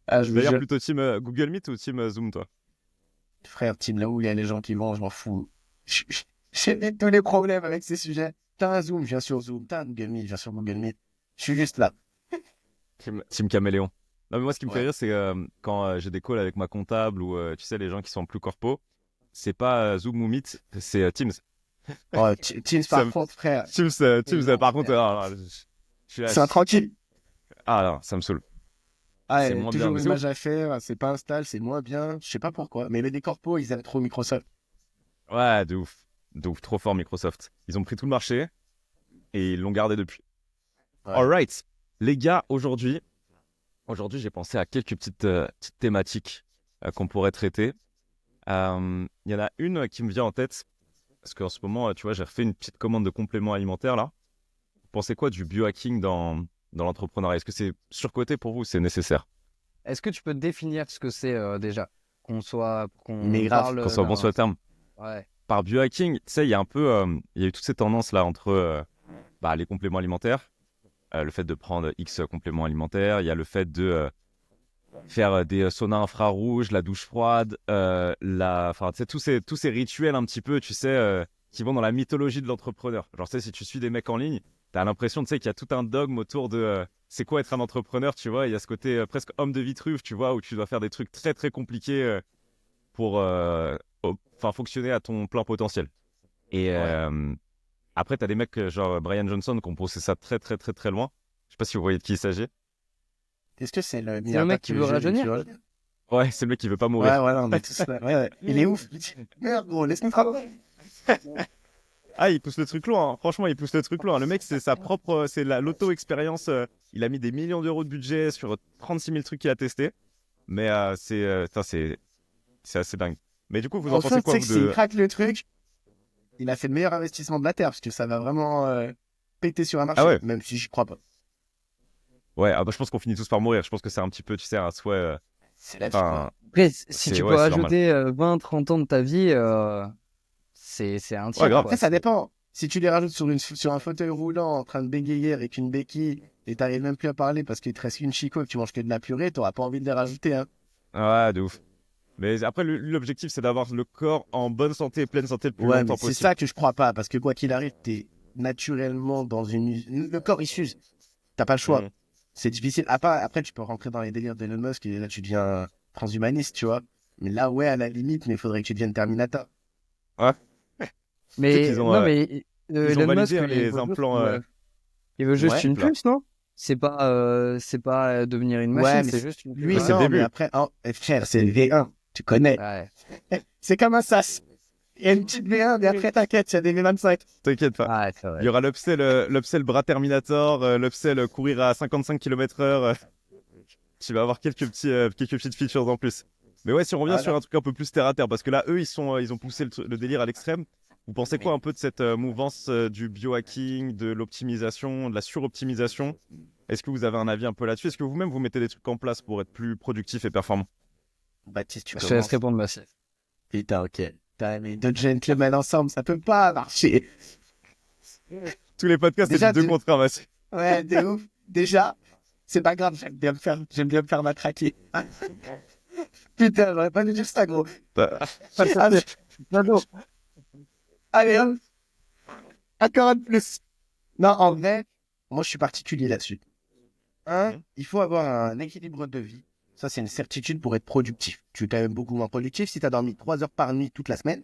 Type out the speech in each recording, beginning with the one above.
Ah, je vous D'ailleurs, jure, plutôt team Google Meet ou team Zoom, toi? frère, team, là où il y a les gens qui vont, je m'en fous. Je- je- J'ai tous les problèmes avec ces sujets. T'as un Zoom, je viens sur Zoom. T'as un Google Meet, je viens sur Google Meet. Je suis juste là. Team Caméléon. Non, mais moi, ce qui me fait Ouais. rire, c'est quand j'ai des calls avec ma comptable ou, tu sais, les gens qui sont plus corpo, c'est pas Zoom ou Meet, c'est Teams. Oh, Teams, Ça par me- contre, frère, Teams, par contre, alors, je suis là. c'est un tranquille. Ah, non, ça me saoule. Ah, C'est ouais, moins bien, toujours mais une c'est image ouf. à faire, c'est pas install, c'est moins bien. Je sais pas pourquoi. Mais les corpos, ils aiment trop Microsoft. Ouais, de ouf. De ouf, trop fort Microsoft. Ils ont pris tout le marché et ils l'ont gardé depuis. Ouais. Alright, les gars, aujourd'hui, j'ai pensé à quelques petites thématiques qu'on pourrait traiter. Il y en a une qui me vient en tête, parce qu'en ce moment, tu vois, j'ai refait une petite commande de compléments alimentaires là. Vous pensez quoi du biohacking dans l'entrepreneuriat? Est-ce que c'est surcoté pour vous ou c'est nécessaire? Est-ce que tu peux définir ce que c'est déjà? Mais Qu'on grave. parle Qu'on soit bon sur le terme. Ouais. Par biohacking, tu sais, il y a un peu, il y a eu toutes ces tendances là entre les compléments alimentaires, le fait de prendre X compléments alimentaires, il y a le fait de faire des saunas infrarouges, la douche froide, enfin, tu sais, tous ces rituels un petit peu, tu sais, qui vont dans la mythologie de l'entrepreneur. Genre, tu sais, si tu suis des mecs en ligne, t'as l'impression, tu sais, qu'il y a tout un dogme autour de c'est quoi être un entrepreneur, tu vois. Il y a ce côté presque homme de Vitruve, tu vois, où tu dois faire des trucs très, très compliqués pour enfin, fonctionner à ton plein potentiel. Et Ouais. après, t'as des mecs genre Brian Johnson qui ont poussé ça très, très, très, très loin. Je sais pas si vous voyez de qui il s'agit. Est-ce que c'est le C'est le milliardaire mec qui qui veut veut qui rajeunir? veut- Ouais, c'est le mec qui veut pas Ouais, mourir. voilà, on est tous là. Ouais, ouais. Il est ouf. Merde, gros, laisse-nous travailler. Ah, il pousse le truc loin, hein. Franchement, il pousse le truc loin. Le mec, c'est sa propre, l'auto-expérience. Il a mis des millions d'euros de budget sur 36 000 trucs qu'il a testés. Mais putain, c'est assez dingue. Mais du coup, vous en Enfin, pensez tu quoi, sais que vous, s'il de... craque le truc, il a fait le meilleur investissement de la Terre, parce que ça va vraiment péter sur un Ah marché, ouais? même si j'y crois pas. Ouais, ah bah, je pense qu'on finit tous par mourir. Je pense que c'est un petit peu, tu sais, un souhait. C'est la vie, quoi. Enfin, Après, si c'est tu peux ouais, c'est normal. rajouter 20, 30 ans de ta vie, c'est un Ouais, tiers, grave. Après, quoi. ça dépend. Si tu les rajoutes sur un fauteuil roulant en train de bégayer avec une béquille et t'arrives même plus à parler parce qu'il te reste une chico et que tu manges que de la purée, t'auras pas envie de les rajouter, hein. Ouais, de ouf. Mais après, l'objectif, c'est d'avoir le corps en bonne santé et pleine santé le plus Ouais, mais longtemps c'est possible. ça que je crois pas, parce que quoi qu'il arrive, t'es naturellement dans une... Le corps, il s'use. T'as pas le choix. Mhm. C'est difficile. Après, tu peux rentrer dans les délires d'Elon Musk et là, tu deviens transhumaniste, tu vois. Mais là, ouais, à la limite, mais il faudrait que tu deviennes Terminator. Ouais. Tu sais qu'ils Mais ont, non, mais ils ont Elon Musk, validé hein, il les veut juste, implants il veut juste Ouais. une là. puce, non? C'est pas devenir une Ouais, machine, mais c'est juste une puce Mais lui, dans c'est la le non, tête. mais début. après, oh, frère, c'est le V1. Tu connais. Ouais. C'est comme un SAS. Il y a une petite V1, mais après, t'inquiète, il y a des V25. T'inquiète pas. Ouais, c'est Il y vrai. aura l'upsell bras Terminator, l'upsell courir à 55 km/h. Tu vas avoir quelques petites features en plus. Mais ouais, si on revient sur Voilà. un truc un peu plus terre à terre, parce que là, eux, ils ont poussé le délire à l'extrême. Vous pensez quoi Mais un peu de cette mouvance du biohacking, de l'optimisation, de la suroptimisation? Est-ce que vous avez un avis un peu là-dessus? Est-ce que vous-même vous mettez des trucs en place pour être plus productif et performant? Baptiste, tu Je te laisse commences. répondre, Massif. Putain, ok. Putain, mais deux gentlemen ensemble, ça peut pas marcher. Tous les podcasts, c'est du Déjà, deux contre un, Massy. ouais, t'es ouf. Déjà, c'est pas grave, j'aime bien me faire matraquer. Putain, j'aurais pas dû dire ça, gros. Allez, Nano, allez, hop, encore un de plus. Non, en vrai, moi, je suis particulier là-dessus. Un, Mhm. il faut avoir un équilibre de vie. Ça, c'est une certitude pour être productif. Tu es quand même beaucoup moins productif si tu as dormi 3 heures par nuit toute la semaine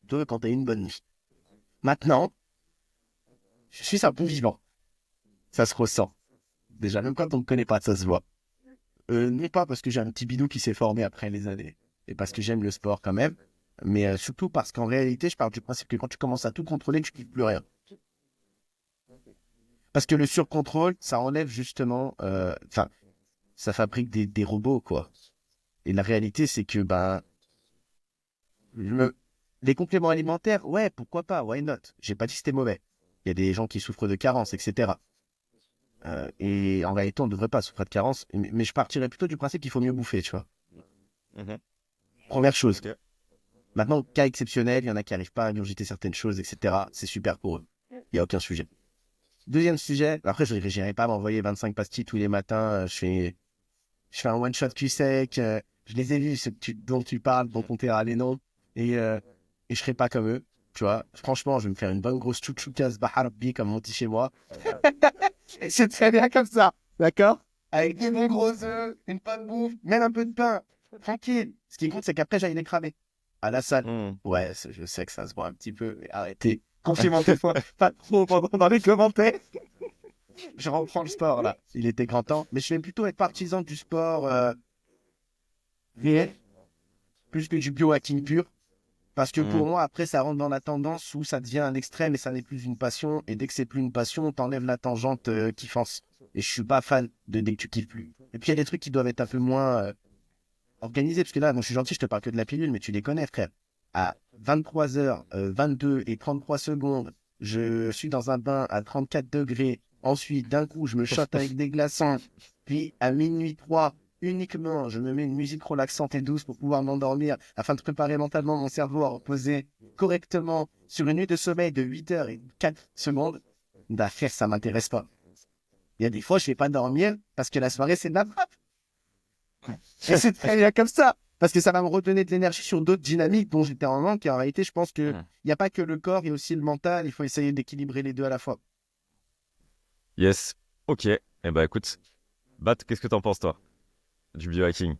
que quand tu as une bonne nuit. Maintenant, je suis un peu vivant. Ça se ressent. Déjà, même quand on ne me connaît pas, ça se voit. Non pas parce que j'ai un petit bidou qui s'est formé après les années, et parce que j'aime le sport quand même, mais surtout parce qu'en réalité, je pars du principe que quand tu commences à tout contrôler, tu ne plus rien. Parce que le surcontrôle, ça enlève justement, enfin, ça fabrique des robots, quoi. Et la réalité, c'est que, ben, les compléments alimentaires, ouais, pourquoi pas, why not? J'ai pas dit que c'était mauvais. Il y a des gens qui souffrent de carences, etc. Et en réalité, on ne devrait pas souffrir de carences, mais je partirais plutôt du principe qu'il faut mieux bouffer, tu vois. Mhm. Première chose. Ok. Maintenant, cas exceptionnel, il y en a qui n'arrivent pas à ingurgiter certaines choses, etc. C'est super pour eux. Il n'y a aucun sujet. Deuxième sujet, après, je n'irai pas m'envoyer 25 pastilles tous les matins. je fais un one-shot cul sec. Je les ai vus, dont tu parles, dont on t'ira les noms. Et je serai pas comme eux, tu vois. Franchement, je vais me faire une bonne grosse chouchoukas baharabbi, comme on dit chez moi. Et c'est très bien comme ça, d'accord? Avec des bons gros œufs, une bonne bouffe, même un peu de pain. Tranquille. Ce qui compte, c'est qu'après, j'aille les cramer. À la salle. Ouais, je sais que ça se voit un petit peu, mais arrêtez. Complimentez-moi pas trop dans les commentaires. Je reprends le sport, là. Il était grand temps. Mais je vais plutôt être partisan du sport réel, plus que du biohacking pur. Parce que pour moi, après, ça rentre dans la tendance où ça devient un extrême et ça n'est plus une passion. Et dès que c'est plus une passion, t'enlèves la tangente kiffance. Et je suis pas fan de dès que tu kiffes plus. Et puis, il y a des trucs qui doivent être un peu moins organisés. Parce que là, moi, je suis gentil, je te parle que de la pilule, mais tu les connais, frère. À 23h22 et 33 secondes, je suis dans un bain à 34 degrés. Ensuite, d'un coup, je me shotte avec des glaçons. Puis, à minuit 3, uniquement, je me mets une musique relaxante et douce pour pouvoir m'endormir afin de préparer mentalement mon cerveau à reposer correctement sur une nuit de sommeil de 8 heures et 4 secondes. D'affaires, ça m'intéresse pas. Il y a des fois, je vais pas dormir parce que la soirée, c'est de la frappe. Et c'est très bien comme ça. Parce que ça va me redonner de l'énergie sur d'autres dynamiques dont j'étais en manque. Et en réalité, je pense qu'il n'y a pas que le corps, il y a aussi le mental. Il faut essayer d'équilibrer les deux à la fois. Yes. Ok. Eh ben, écoute, Bat, qu'est-ce que t'en penses, toi, du biohacking?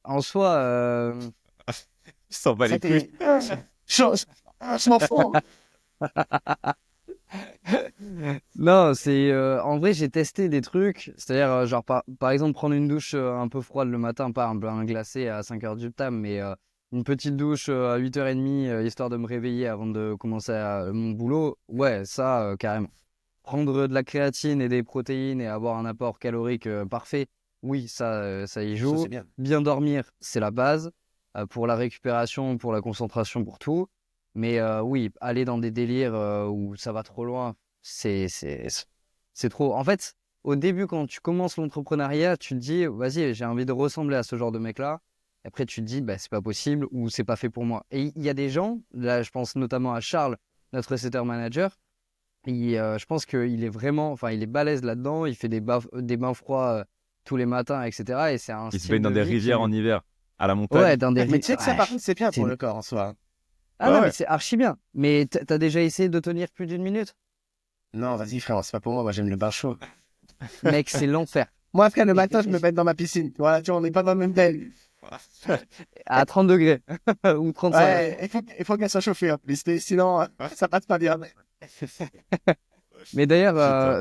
En soi, Il s'en bat les couilles. Je m'en fous. non, c'est en vrai, j'ai testé des trucs. C'est-à-dire, genre, par exemple, prendre une douche un peu froide le matin, pas un bain glacé à 5h du matin, mais une petite douche à 8h30, histoire de me réveiller avant de commencer mon boulot. Ouais, ça, carrément. Prendre de la créatine et des protéines et avoir un apport calorique parfait, oui, ça y Ça, joue. c'est bien. Bien dormir, c'est la base pour la récupération, pour la concentration, pour tout. Mais oui, aller dans des délires où ça va trop loin, c'est trop. En fait, au début, quand tu commences l'entrepreneuriat, tu te dis, vas-y, j'ai envie de ressembler à ce genre de mec-là. Après, tu te dis, bah, c'est pas possible ou c'est pas fait pour moi. Et il y a des gens, là, je pense notamment à Charles, notre setter manager. Je pense qu'il est vraiment, enfin, il est balèze là-dedans. Il fait des bains froids tous les matins, etc. Et c'est un Il se style baigne de dans des vie rivières en hiver, à la ouais, montagne. dans des Mais tu sais que ça, ouais, par contre, c'est bien c'est- pour le corps en soi. Ah Ouais, non, mais ouais. c'est archi bien. Mais t'as déjà essayé de tenir plus d'une minute? Non, vas-y, frère, c'est pas pour moi. Moi, j'aime le bain chaud. Mec, c'est l'enfer. Moi, frère, le matin, je me baigne dans ma piscine. Voilà, tu vois, on n'est pas dans le même thème. À 30 degrés ou 35. Ouais, il faut qu'elle soit chauffée, hein. Mais sinon, ça passe pas bien. Mais d'ailleurs,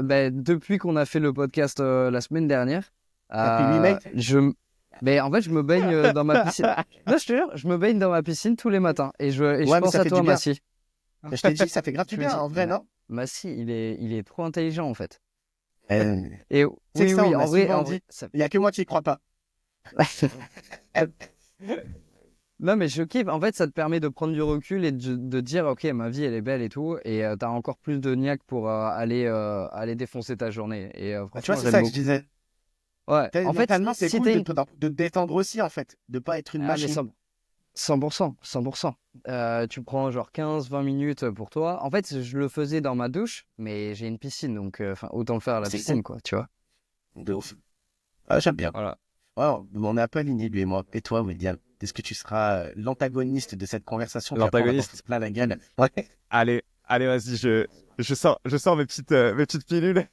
Putain. depuis qu'on a fait le podcast la semaine dernière, T'as pris 8 mecs? en fait, je me baigne dans ma piscine. Non, je te jure, je me baigne dans ma piscine tous les matins. Et je Ouais, mais pense ça à fait toi, du bien. Massi. Mais je t'ai dit, ça fait grave du Je me bien, dis, en vrai, non? Massi, il est trop intelligent, en fait. Euh, Et C'est que oui, ça, oui, on m'a souvent en dit. vrai, ça- Il y a que moi qui y crois pas. Non, mais je kiffe. En fait, ça te permet de prendre du recul et de dire, OK, ma vie, elle est belle et tout. Et t'as encore plus de niaque pour aller défoncer ta journée. Et Bah, tu vois, franchement, c'est j'aime ça que je beaucoup. disais. Ouais. En fait, Mentalement, c'est si cool t'es de une... te détendre aussi, en fait. De pas être une Ah, mais machine. 100%. Tu prends genre 15-20 minutes pour toi. En fait, je le faisais dans ma douche, mais j'ai une piscine. Donc, autant le faire à la C'est piscine, cool. quoi, tu vois. De ouf. Ah, j'aime bien. Voilà. Ouais, on est un peu alignés, lui et moi. Et toi, William, est-ce que tu seras l'antagoniste de cette conversation? Puis après, on va t'en L'antagoniste. foutre plein la gueule. Ouais. Allez, vas-y, je sors mes petites pilules.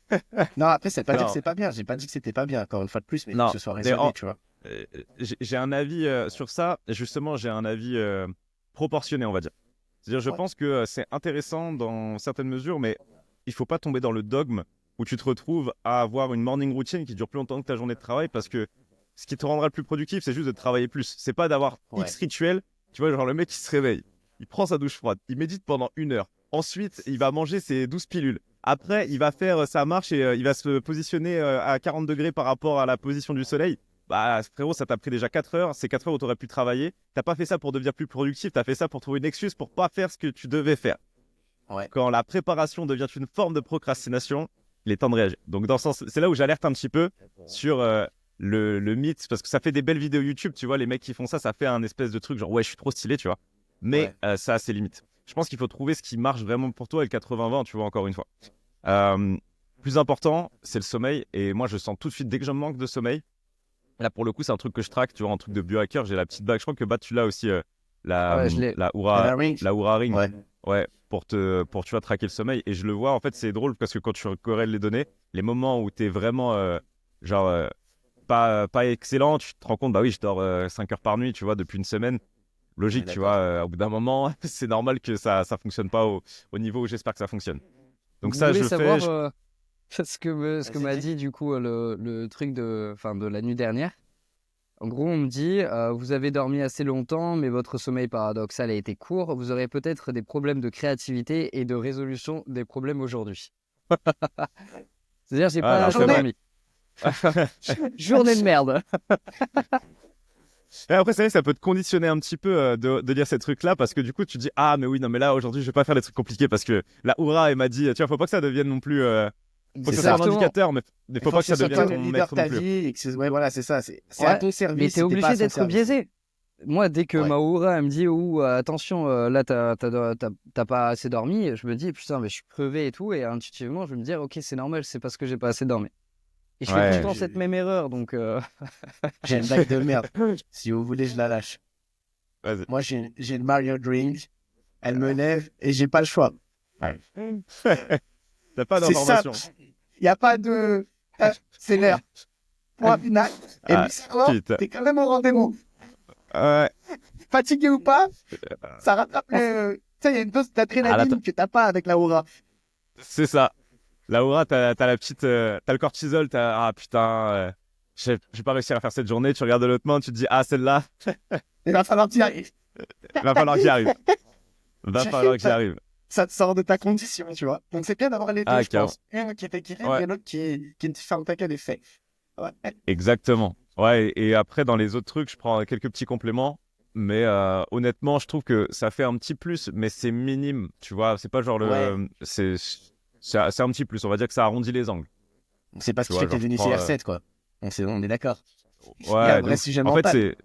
Non, après, c'est pas dire que Non, c'est pas bien. J'ai pas dit que c'était pas bien, encore une fois de plus, mais il faut que non. ce soit Mais raisonné, tu vois. j'ai un avis sur ça. Et justement, j'ai un avis proportionné, on va dire. C'est-à-dire, je Ouais. pense que c'est intéressant dans certaines mesures, mais il faut pas tomber dans le dogme où tu te retrouves à avoir une morning routine qui dure plus longtemps que ta journée de travail, parce que ce qui te rendra le plus productif, c'est juste de travailler plus. C'est pas d'avoir Ouais. X rituels. Tu vois, genre le mec qui se réveille, il prend sa douche froide, il médite pendant 1 heure. Ensuite, il va manger ses 12 pilules. Après, il va faire sa marche et il va se positionner à 40 degrés par rapport à la position du soleil. Bah, frérot, ça t'a pris déjà 4 heures. C'est 4 heures où tu aurais pu travailler. T'as pas fait ça pour devenir plus productif. T'as fait ça pour trouver une excuse pour pas faire ce que tu devais faire. Ouais. Quand la préparation devient une forme de procrastination, il est temps de réagir. Donc, dans ce sens, c'est là où j'alerte un petit peu sur le mythe, parce que ça fait des belles vidéos YouTube, tu vois, les mecs qui font ça, ça fait un espèce de truc genre, ouais, je suis trop stylé, tu vois. Mais ça a ses limites. Je pense qu'il faut trouver ce qui marche vraiment pour toi et le 80-20, tu vois, encore une fois. Euh, plus important, c'est le sommeil. Et moi, je sens tout de suite, dès que je manque de sommeil, là, pour le coup, c'est un truc que je traque, tu vois, un truc de biohacker. J'ai la petite bague. Je crois que bah, tu l'as aussi, Ouais, je l'ai. La ring. La Oura Ring. Ouais. Ouais, pour tu vois, traquer le sommeil. Et je le vois, en fait, c'est drôle parce que quand tu corrèles les données, les moments où tu es vraiment, genre, pas excellent, tu te rends compte, bah oui, je dors 5 heures par nuit, tu vois, depuis une semaine. Ouais, Logique, tu vois, d'accord. au bout d'un moment, c'est normal que ça fonctionne pas au niveau où j'espère que ça fonctionne. Donc Vous ça, je voulez le fais. savoir ce que Vas-y, m'a dis. dit du coup le truc de la nuit dernière? En gros, on me dit, vous avez dormi assez longtemps, mais votre sommeil paradoxal a été court. Vous aurez peut-être des problèmes de créativité et de résolution des problèmes aujourd'hui. C'est-à-dire, j'ai Ah, pas alors assez c'est vrai. dormi. Journée de merde. Et après, c'est vrai que ça peut te conditionner un petit peu de lire ces trucs-là parce que du coup, tu te dis, ah, mais oui, non, mais là, aujourd'hui, je vais pas faire des trucs compliqués parce que la Oura, elle m'a dit, tu vois, faut pas que ça devienne non plus. Faut C'est que ça soit un ça. Exactement. indicateur, mais Il faut faut pas que que ce ça soit devienne toi le ton leader de maître non ta plus. vie et que ouais, voilà, c'est ça. C'est à Ouais, ton mais service t'es si t'es pas à obligé son d'être service. biaisé. Moi, dès que Ouais. Maoura elle me dit, attention, là, t'as pas assez dormi, je me dis, putain, mais je suis crevé et tout. Et intuitivement, je vais me dire, ok, c'est normal, c'est parce que j'ai pas assez dormi. Et je fais tout le Ouais. temps cette même erreur. Donc, J'ai une blague de merde. Si vous voulez, je la lâche. Vas-y. Moi, j'ai une Mario Drink. Elle me lève et j'ai pas le choix. T'as pas C'est d'information. simple. Il n'y a pas de. C'est l'air. Point final. Et Ah, bizarrement, putain. t'es quand même au rendez-vous. Ouais. Fatigué ou pas, ça rattrape les. Tu sais, il y a une dose Ah, là, d'adrénaline que t'as pas avec la aura. c'est ça. La Aura, t'as la petite. T'as le cortisol, ah putain, j'ai pas réussi à faire cette journée. Tu regardes de l'autre main, tu te dis, ah, celle-là, Il va falloir que tu y arrives. va falloir que j'y arrive. Va falloir que j'y arrive. Ça te sort de ta condition, tu vois. Donc c'est bien d'avoir les deux, Ah, je carrément. pense. Un qui fait qui rêve Ouais, et l'autre qui te ferme ta gueule et fait. Ouais. exactement. Ouais, et après, dans les autres trucs, je prends quelques petits compléments. Mais honnêtement, je trouve que ça fait un petit plus, mais c'est minime. Tu vois, c'est pas genre Ouais. le. C'est un petit plus. On va dire que ça arrondit les angles. C'est pas ce Tu qui fait vois, que t'es genre, je devenu prends. CR7, quoi. On est d'accord. Il y a un Ouais, de vrai ouf. sujet En fait, mental.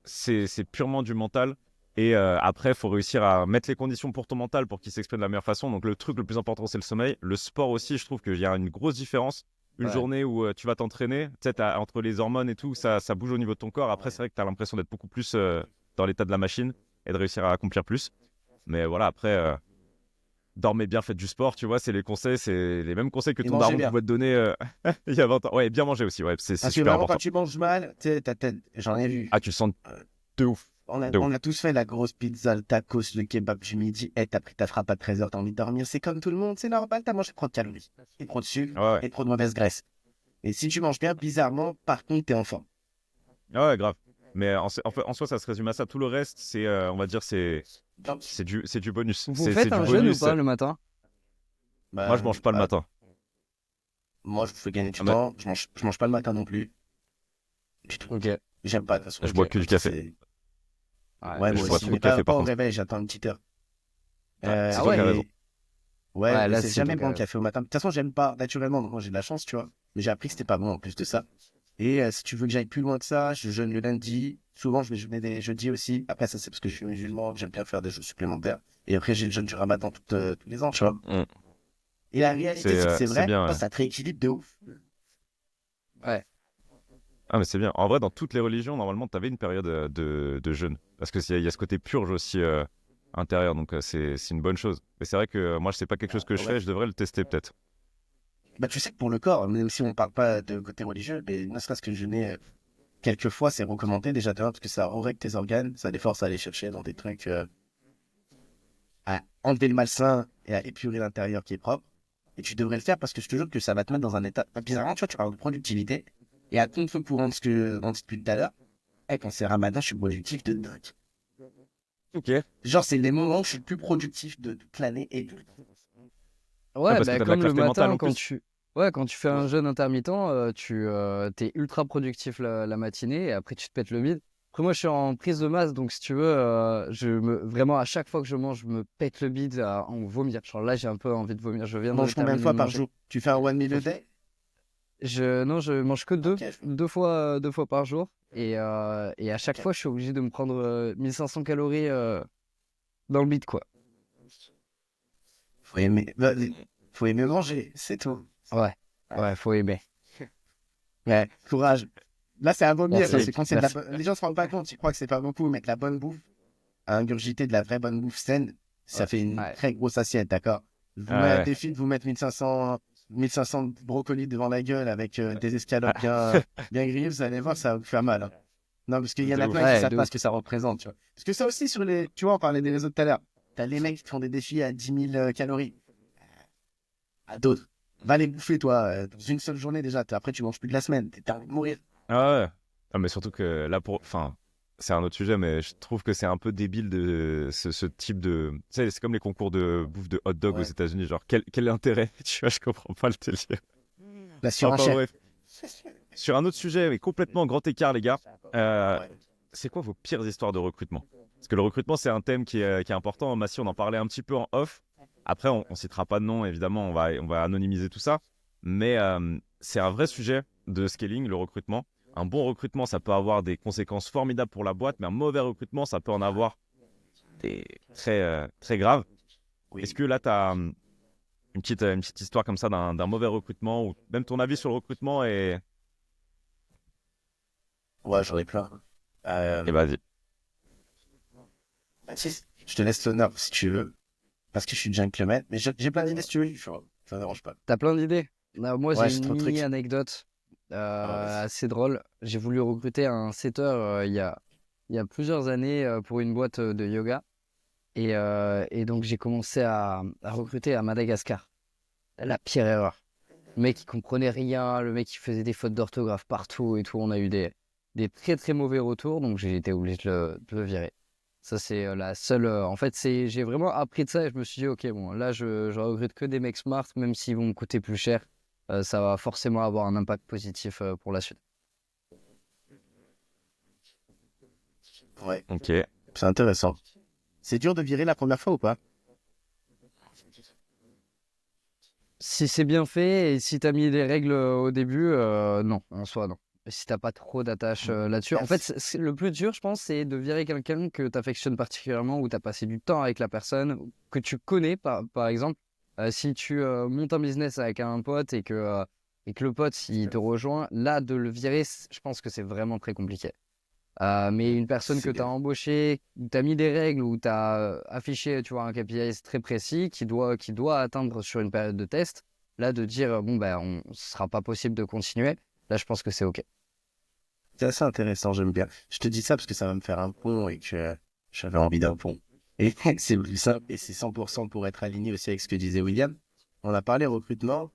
c'est purement du mental. Et après, il faut réussir à mettre les conditions pour ton mental pour qu'il s'exprime de la meilleure façon. Donc, le truc le plus important, c'est le sommeil. Le sport aussi, je trouve qu'il y a une grosse différence. Une ouais. journée où tu vas t'entraîner, tu sais, entre les hormones et tout, ça bouge au niveau de ton corps. Après, c'est vrai que tu as l'impression d'être beaucoup plus dans l'état de la machine et de réussir à accomplir plus. Mais voilà, après, dormez bien, faites du sport, tu vois, c'est les conseils, c'est les mêmes conseils que Et ton mangez daron bien. pouvait te donner il y a 20 ans. Ouais, et bien manger aussi, ouais, c'est Parce que super vraiment, quand important. tu manges mal, tu sais, ta tête, j'en ai vu. Ah, tu le sens Euh, de ouf, On a, de ouf. on a tous fait la grosse pizza, le tacos, le kebab du midi. Eh, t'as pris ta frappe à 13h, t'as envie de dormir. C'est comme tout le monde, c'est normal, t'as mangé trop de calories. Et trop de sucre, Ouais, ouais. et trop de mauvaise graisse. Et si tu manges bien, bizarrement, par contre, t'es en forme. Ah ouais, grave. Mais en soi, ça se résume à ça. Tout le reste, c'est, on va dire, Donc, c'est du bonus. Vous C'est faites du un jeûne ou bonus. pas le matin? Moi, je bah, mange pas le bah, matin. moi, je fais gagner du Ah, mais temps. Je mange pas le matin non plus. Du tout. Ok, J'aime pas, de toute façon. je bois ok. que du Comme ça, café. c'est. Ouais, Ouais, Je moi moi bois aussi. aussi. trop Mais de café, pas par au contre. réveil, j'attends une petite heure. Ouais, c'est Ah toi ouais? qui as raison. Ouais, Ouais, mais là, c'est c'est jamais toi bon le café au matin. De toute façon, j'aime pas naturellement, donc moi j'ai de la chance, tu vois. Mais j'ai appris que c'était pas bon en plus de ça. Et si tu veux que j'aille plus loin que ça, je jeûne le lundi. Souvent, je vais jeûner des jeudis aussi. Après, ça, c'est parce que je suis musulman, que j'aime bien faire des jeûnes supplémentaires. Et après, j'ai le jeûne du ramadan tous les ans, tu vois. Mm. Et la réalité, c'est que c'est C'est vrai, bien, ouais. ça te rééquilibre de ouf. Ouais. Ah, mais c'est bien. En vrai, dans toutes les religions, normalement, tu avais une période de jeûne. Parce qu'il y a ce côté purge aussi intérieur. Donc, c'est une bonne chose. Mais c'est vrai que moi, c'est pas quelque chose que je Ouais. fais. Je devrais le tester peut-être. Bah, tu sais que pour le corps, même si on parle pas de côté religieux, mais ne serait-ce que jeûner quelques fois, c'est recommandé déjà de un, parce que ça règle tes organes, ça les force à aller chercher dans des trucs, à enlever le malsain et à épurer l'intérieur qui est propre. Et tu devrais le faire parce que je te jure que ça va te mettre dans un état. Bizarrement, tu vois, tu parles de productivité. Et à contre-courant de ce que on dit depuis tout à l'heure, quand c'est ramadan, je suis productif de dingue. Ok. Ouais, Genre, c'est les moments où je suis le plus productif de toute l'année et tout. Ouais, parce que bah, t'as de la comme le clarté mentale matin, en plus. quand tu fais un Ouais. jeûne intermittent, tu t'es ultra productif la matinée et après tu te pètes le bide. Après, moi, je suis en prise de masse, donc si tu veux, vraiment, à chaque fois que je mange, je me pète le bide à en vomir. Genre là, j'ai un peu envie de vomir. Je Tu viens de manges combien de terminer fois de par manger. jour? Tu fais un one meal a day? Non, je mange que Ok, deux fois par jour. Et à chaque ok. fois, je suis obligé de me prendre 1500 calories dans le bide, quoi. Faut aimer manger, c'est tout. Ouais, faut aimer. Ouais, courage. Là, c'est à vomir. Merci. C'est quand c'est de la Merci. Les gens se rendent pas compte. Ils croient que c'est pas beaucoup, mais de la bonne bouffe, à ingurgiter de la vraie bonne bouffe saine, ça Ouais. fait une Ouais. très grosse assiette, d'accord? Je vous mets un Ouais. défi de vous mettre 1500 brocolis devant la gueule avec des escalopes bien grillées, vous allez voir, ça va vous faire mal, hein. Non, parce qu'il y en De a ouf. plein qui Ouais, savent de pas ouf. ce que ça représente, tu vois. Parce que ça aussi, tu vois, on parlait des réseaux tout à l'heure. T'as les mecs qui font des défis à 10 000 calories. À d'autres. Va les bouffer, toi, dans une seule journée déjà. Après, tu manges plus de la semaine. T'as envie de mourir. Ah ouais. Ah, mais surtout que là, enfin, c'est un autre sujet, mais je trouve que c'est un peu débile de ce type de. Tu sais, c'est comme les concours de bouffe de hot dog aux Ouais. États-Unis. Genre, quel intérêt? Tu vois, je comprends pas le délire. La Enfin, surenchère. bref. Sur un autre sujet, mais complètement grand écart, les gars. Ouais. C'est quoi vos pires histoires de recrutement? Parce que le recrutement, c'est un thème qui est important. Massy, on en parlait un petit peu en off. Après, on citera pas de nom, évidemment, on va anonymiser tout ça. Mais c'est un vrai sujet de scaling, le recrutement. Un bon recrutement, ça peut avoir des conséquences formidables pour la boîte, mais un mauvais recrutement, ça peut en avoir des très graves. Est-ce Oui. que là, tu as une petite histoire comme ça d'un mauvais recrutement, ou même ton avis sur le recrutement et Ouais, j'en ai plein. vas-y. Baptiste, je te laisse l'honneur si tu veux. Parce que je suis gentleman. Mais j'ai plein d'idées si tu veux. Ça ne dérange pas. T'as plein d'idées? Moi, Ouais, j'ai j'ai une trop de trucs. mini-anecdote Vas-y. assez drôle. J'ai voulu recruter un setter il y a plusieurs années pour une boîte de yoga. Et donc, j'ai commencé à recruter à Madagascar. La pire erreur. Le mec, il comprenait rien. Le mec, il faisait des fautes d'orthographe partout et tout. On a eu des très, très mauvais retours. Donc, j'ai été obligé de le virer. Ça, c'est la seule. En fait, j'ai vraiment appris de ça et je me suis dit, ok, bon, là, je recrute que des mecs smart, même s'ils vont me coûter plus cher. Ça va forcément avoir un impact positif pour la suite. Ouais, Ok. c'est intéressant. C'est dur de virer la première fois ou pas? Si c'est bien fait et si t'as mis les règles au début, non, en soi, non. Et si t'as pas trop d'attache là-dessus. En fait, Merci. le plus dur, je pense, c'est de virer quelqu'un que t'affectionnes particulièrement, où t'as passé du temps avec la personne, que tu connais, par exemple. Si tu montes un business avec un pote et que le pote, il te rejoint, là, de le virer, je pense que c'est vraiment très compliqué. Mais une personne que C'est tu as bien. embauchée, où tu as mis des règles, où tu as affiché, tu vois, un KPI très précis qui doit atteindre sur une période de test, là, de dire, bon, ben, ce sera pas possible de continuer, là, je pense que c'est OK. C'est assez intéressant, j'aime bien. Je te dis ça parce que ça va me faire un pont et que j'avais envie d'un pont. Et c'est plus simple et c'est 100% pour être aligné aussi avec ce que disait William. On a parlé recrutement.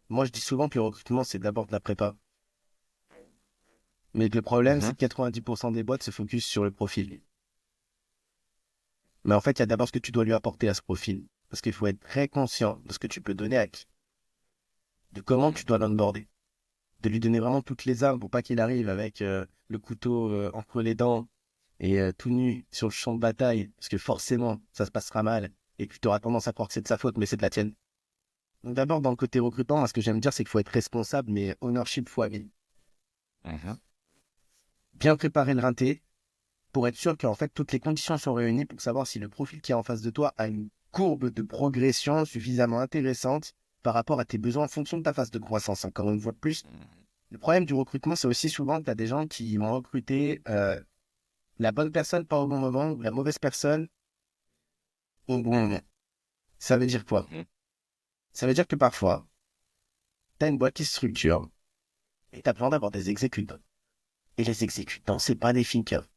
Moi, je dis souvent que le recrutement, c'est d'abord de la prépa. Mais le problème, c'est Mhm. que 90% des boîtes se focus sur le profil. Mais en fait, il y a d'abord ce que tu dois lui apporter à ce profil. Parce qu'il faut être très conscient de ce que tu peux donner à qui, de comment tu dois l'onboarder, de lui donner vraiment toutes les armes pour pas qu'il arrive avec le couteau entre les dents et tout nu sur le champ de bataille, parce que forcément, ça se passera mal et que tu auras tendance à croire que c'est de sa faute, mais c'est de la tienne. Donc d'abord, dans le côté recrutement, moi, ce que j'aime dire, c'est qu'il faut être responsable, mais ownership fois 1000. Mhm. Bien préparer le rinté, pour être sûr qu'en fait toutes les conditions sont réunies pour savoir si le profil qui est en face de toi a une courbe de progression suffisamment intéressante par rapport à tes besoins en fonction de ta phase de croissance. Encore une fois de plus, le problème du recrutement, c'est aussi souvent que tu as des gens qui vont recruter la bonne personne pas au bon moment ou la mauvaise personne au bon moment. Ça veut dire quoi? Mhm. Ça veut dire que parfois, tu as une boîte qui se structure et tu as besoin d'avoir des exécutants. Et les exécutants, c'est pas des thinkers.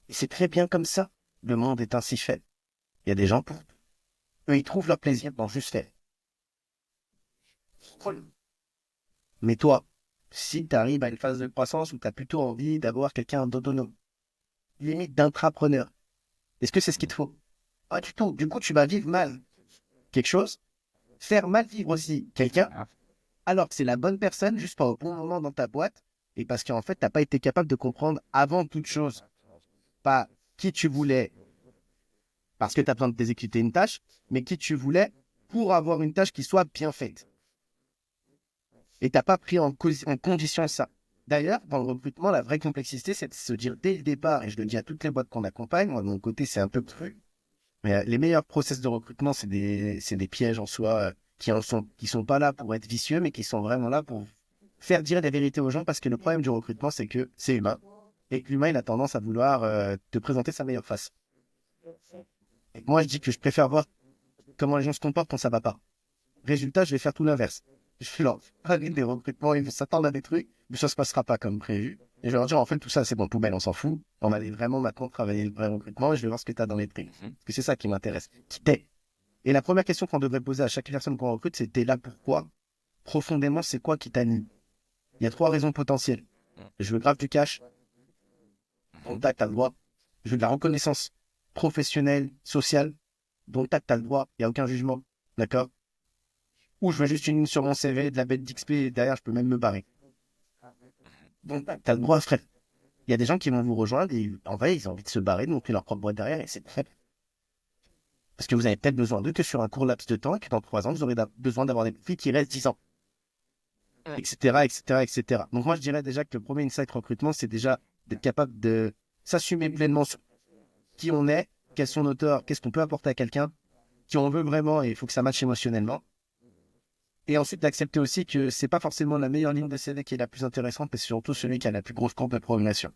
Et c'est très bien comme ça. Le monde est ainsi fait. Il y a des gens pour eux, ils trouvent leur plaisir dans juste faire. Mais toi, si tu arrives à une phase de croissance où tu as plutôt envie d'avoir quelqu'un d'autonome, limite d'intrapreneur, est-ce que c'est ce qu'il te faut? Ah, du coup, tu vas vivre mal quelque chose, faire mal vivre aussi quelqu'un, alors que c'est la bonne personne, juste pas au bon moment dans ta boîte, et parce qu'en fait, t'as pas été capable de comprendre avant toute chose, pas qui tu voulais, parce que tu as besoin de t'exécuter une tâche, mais qui tu voulais pour avoir une tâche qui soit bien faite. Et t'as pas pris en condition ça. D'ailleurs, dans le recrutement, la vraie complexité, c'est de se dire dès le départ, et je le dis à toutes les boîtes qu'on accompagne, moi de mon côté, c'est un peu cru, mais les meilleurs process de recrutement, c'est des pièges en soi qui sont pas là pour être vicieux, mais qui sont vraiment là pour faire dire des vérités aux gens, parce que le problème du recrutement, c'est que c'est humain. Et que l'humain, il a tendance à vouloir te présenter sa meilleure face. Et moi, je dis que je préfère voir comment les gens se comportent quand ça va pas. Résultat, je vais faire tout l'inverse. Je vais leur parler des recrutements, ils vont s'attendre à des trucs, mais ça se passera pas comme prévu. Et je vais leur dire, en fait, tout ça, c'est bon, poubelle, on s'en fout. On va aller vraiment maintenant travailler le vrai recrutement et je vais voir ce que tu as dans les prix. Parce que c'est ça qui m'intéresse. Qui t'es? Et la première question qu'on devrait poser à chaque personne qu'on recrute, c'est t'es là pourquoi? Profondément, c'est quoi qui t'anime? Il y a 3 raisons potentielles. Je veux grave du cash. Donc, t'as le droit. Je veux de la reconnaissance professionnelle, sociale. Donc, t'as le droit. Il n'y a aucun jugement. D'accord? Ou je veux juste une ligne sur mon CV, de la bête d'XP, et derrière, je peux même me barrer. Donc, t'as le droit, frère. Il y a des gens qui vont vous rejoindre et en vrai, ils ont envie de se barrer, de monter leur propre boîte derrière et c'est très bien. Parce que vous avez peut-être besoin d'eux que sur un court laps de temps et que dans 3 ans, vous aurez besoin d'avoir des profils qui restent 10 ans. Etc., etc., etc. Donc moi, je dirais déjà que le premier insight recrutement, c'est déjà d'être capable de s'assumer pleinement sur qui on est, quels sont nos torts, qu'est-ce qu'on peut apporter à quelqu'un, qui on veut vraiment et il faut que ça matche émotionnellement. Et ensuite, d'accepter aussi que c'est pas forcément la meilleure ligne de CV qui est la plus intéressante, mais c'est surtout celui qui a la plus grosse courbe de progression.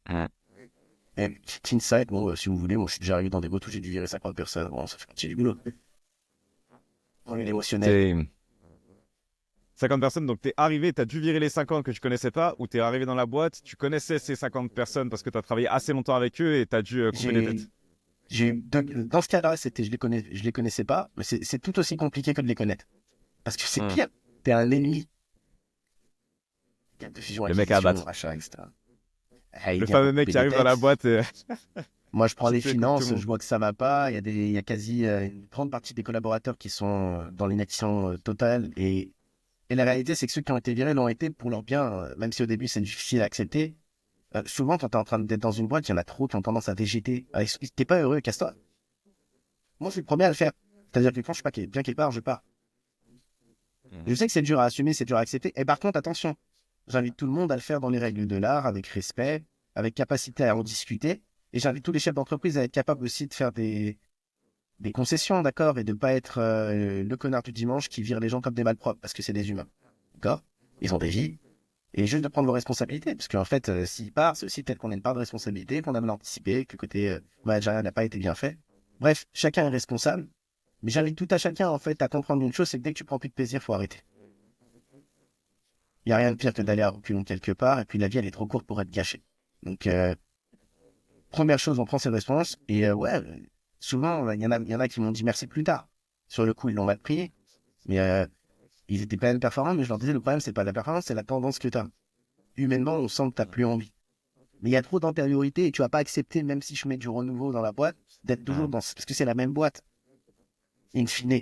Et petit insight, bon, si vous voulez, moi je suis déjà arrivé dans des boîtes où j'ai dû virer 50 personnes, bon, ça fait partie du boulot. On est émotionnel. 50 personnes, donc t'es arrivé, t'as dû virer les 50 que tu connaissais pas, ou t'es arrivé dans la boîte, tu connaissais ces 50 personnes parce que t'as travaillé assez longtemps avec eux et t'as dû couper les têtes. Dans ce cas-là, je les connaissais pas, mais c'est tout aussi compliqué que de les connaître. Parce que c'est pire, t'es un ennemi. De fusion, le mec à abattre. Rachat, etc. Le fameux mec qui arrive dans la boîte et... Moi, je prends les finances, je vois que ça va pas. Il y a quasi une grande partie des collaborateurs qui sont dans l'inaction totale. Et la réalité, c'est que ceux qui ont été virés l'ont été pour leur bien, même si au début, c'est difficile à accepter. Souvent, quand tu es en train d'être dans une boîte, il y en a trop qui ont tendance à végéter. T'es pas heureux, casse-toi. Moi, je suis le premier à le faire. C'est-à-dire que quand je suis pas bien quelque part, je pars. Je sais que c'est dur à assumer, c'est dur à accepter. Et par contre, attention, j'invite tout le monde à le faire dans les règles de l'art, avec respect, avec capacité à en discuter. Et j'invite tous les chefs d'entreprise à être capables aussi de faire des concessions, d'accord, et de pas être le connard du dimanche qui vire les gens comme des malpropres, parce que c'est des humains, d'accord? Ils ont des vies, et juste de prendre vos responsabilités, parce qu'en fait, s'ils partent, c'est aussi peut-être qu'on a une part de responsabilité, qu'on a mal anticipé, que le côté managérial n'a pas été bien fait. Bref, chacun est responsable, mais j'invite tout à chacun, en fait, à comprendre une chose, c'est que dès que tu prends plus de plaisir, faut arrêter. Il n'y a rien de pire que d'aller à reculons quelque part, et puis la vie, elle est trop courte pour être gâchée. Donc, première chose, on prend ses responsabilités, et souvent, il y en a qui m'ont dit merci plus tard. Sur le coup, ils l'ont mal pris, mais ils étaient pas même performants, mais je leur disais, le problème, c'est pas la performance, c'est la tendance que tu as. Humainement, on sent que tu n'as plus envie. Mais il y a trop d'antériorité et tu vas pas accepter, même si je mets du renouveau dans la boîte, d'être toujours dans... Parce que c'est la même boîte. In fine.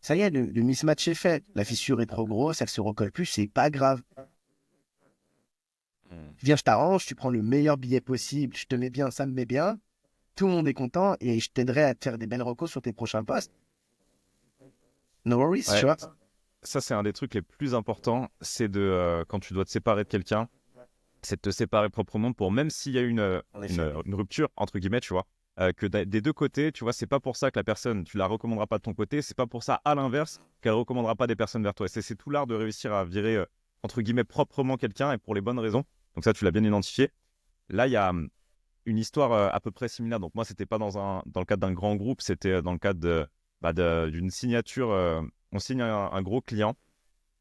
Ça y est, le mismatch est fait. La fissure est trop grosse, elle se recolle plus, c'est pas grave. Viens, je t'arrange, tu prends le meilleur billet possible, je te mets bien, ça me met bien. Tout le monde est content et je t'aiderai à te faire des belles recos sur tes prochains postes. No worries, tu vois. Ça, c'est un des trucs les plus importants, c'est de, quand tu dois te séparer de quelqu'un, c'est de te séparer proprement pour, même s'il y a une rupture, entre guillemets, tu vois, que des deux côtés, tu vois, c'est pas pour ça que la personne, tu la recommanderas pas de ton côté, c'est pas pour ça, à l'inverse, qu'elle recommandera pas des personnes vers toi. Et c'est tout l'art de réussir à virer, entre guillemets, proprement quelqu'un et pour les bonnes raisons. Donc ça, tu l'as bien identifié. Là, il y a une histoire à peu près similaire. Donc moi, c'était pas dans le cadre d'un grand groupe, c'était dans le cadre d'une signature. On signe un gros client.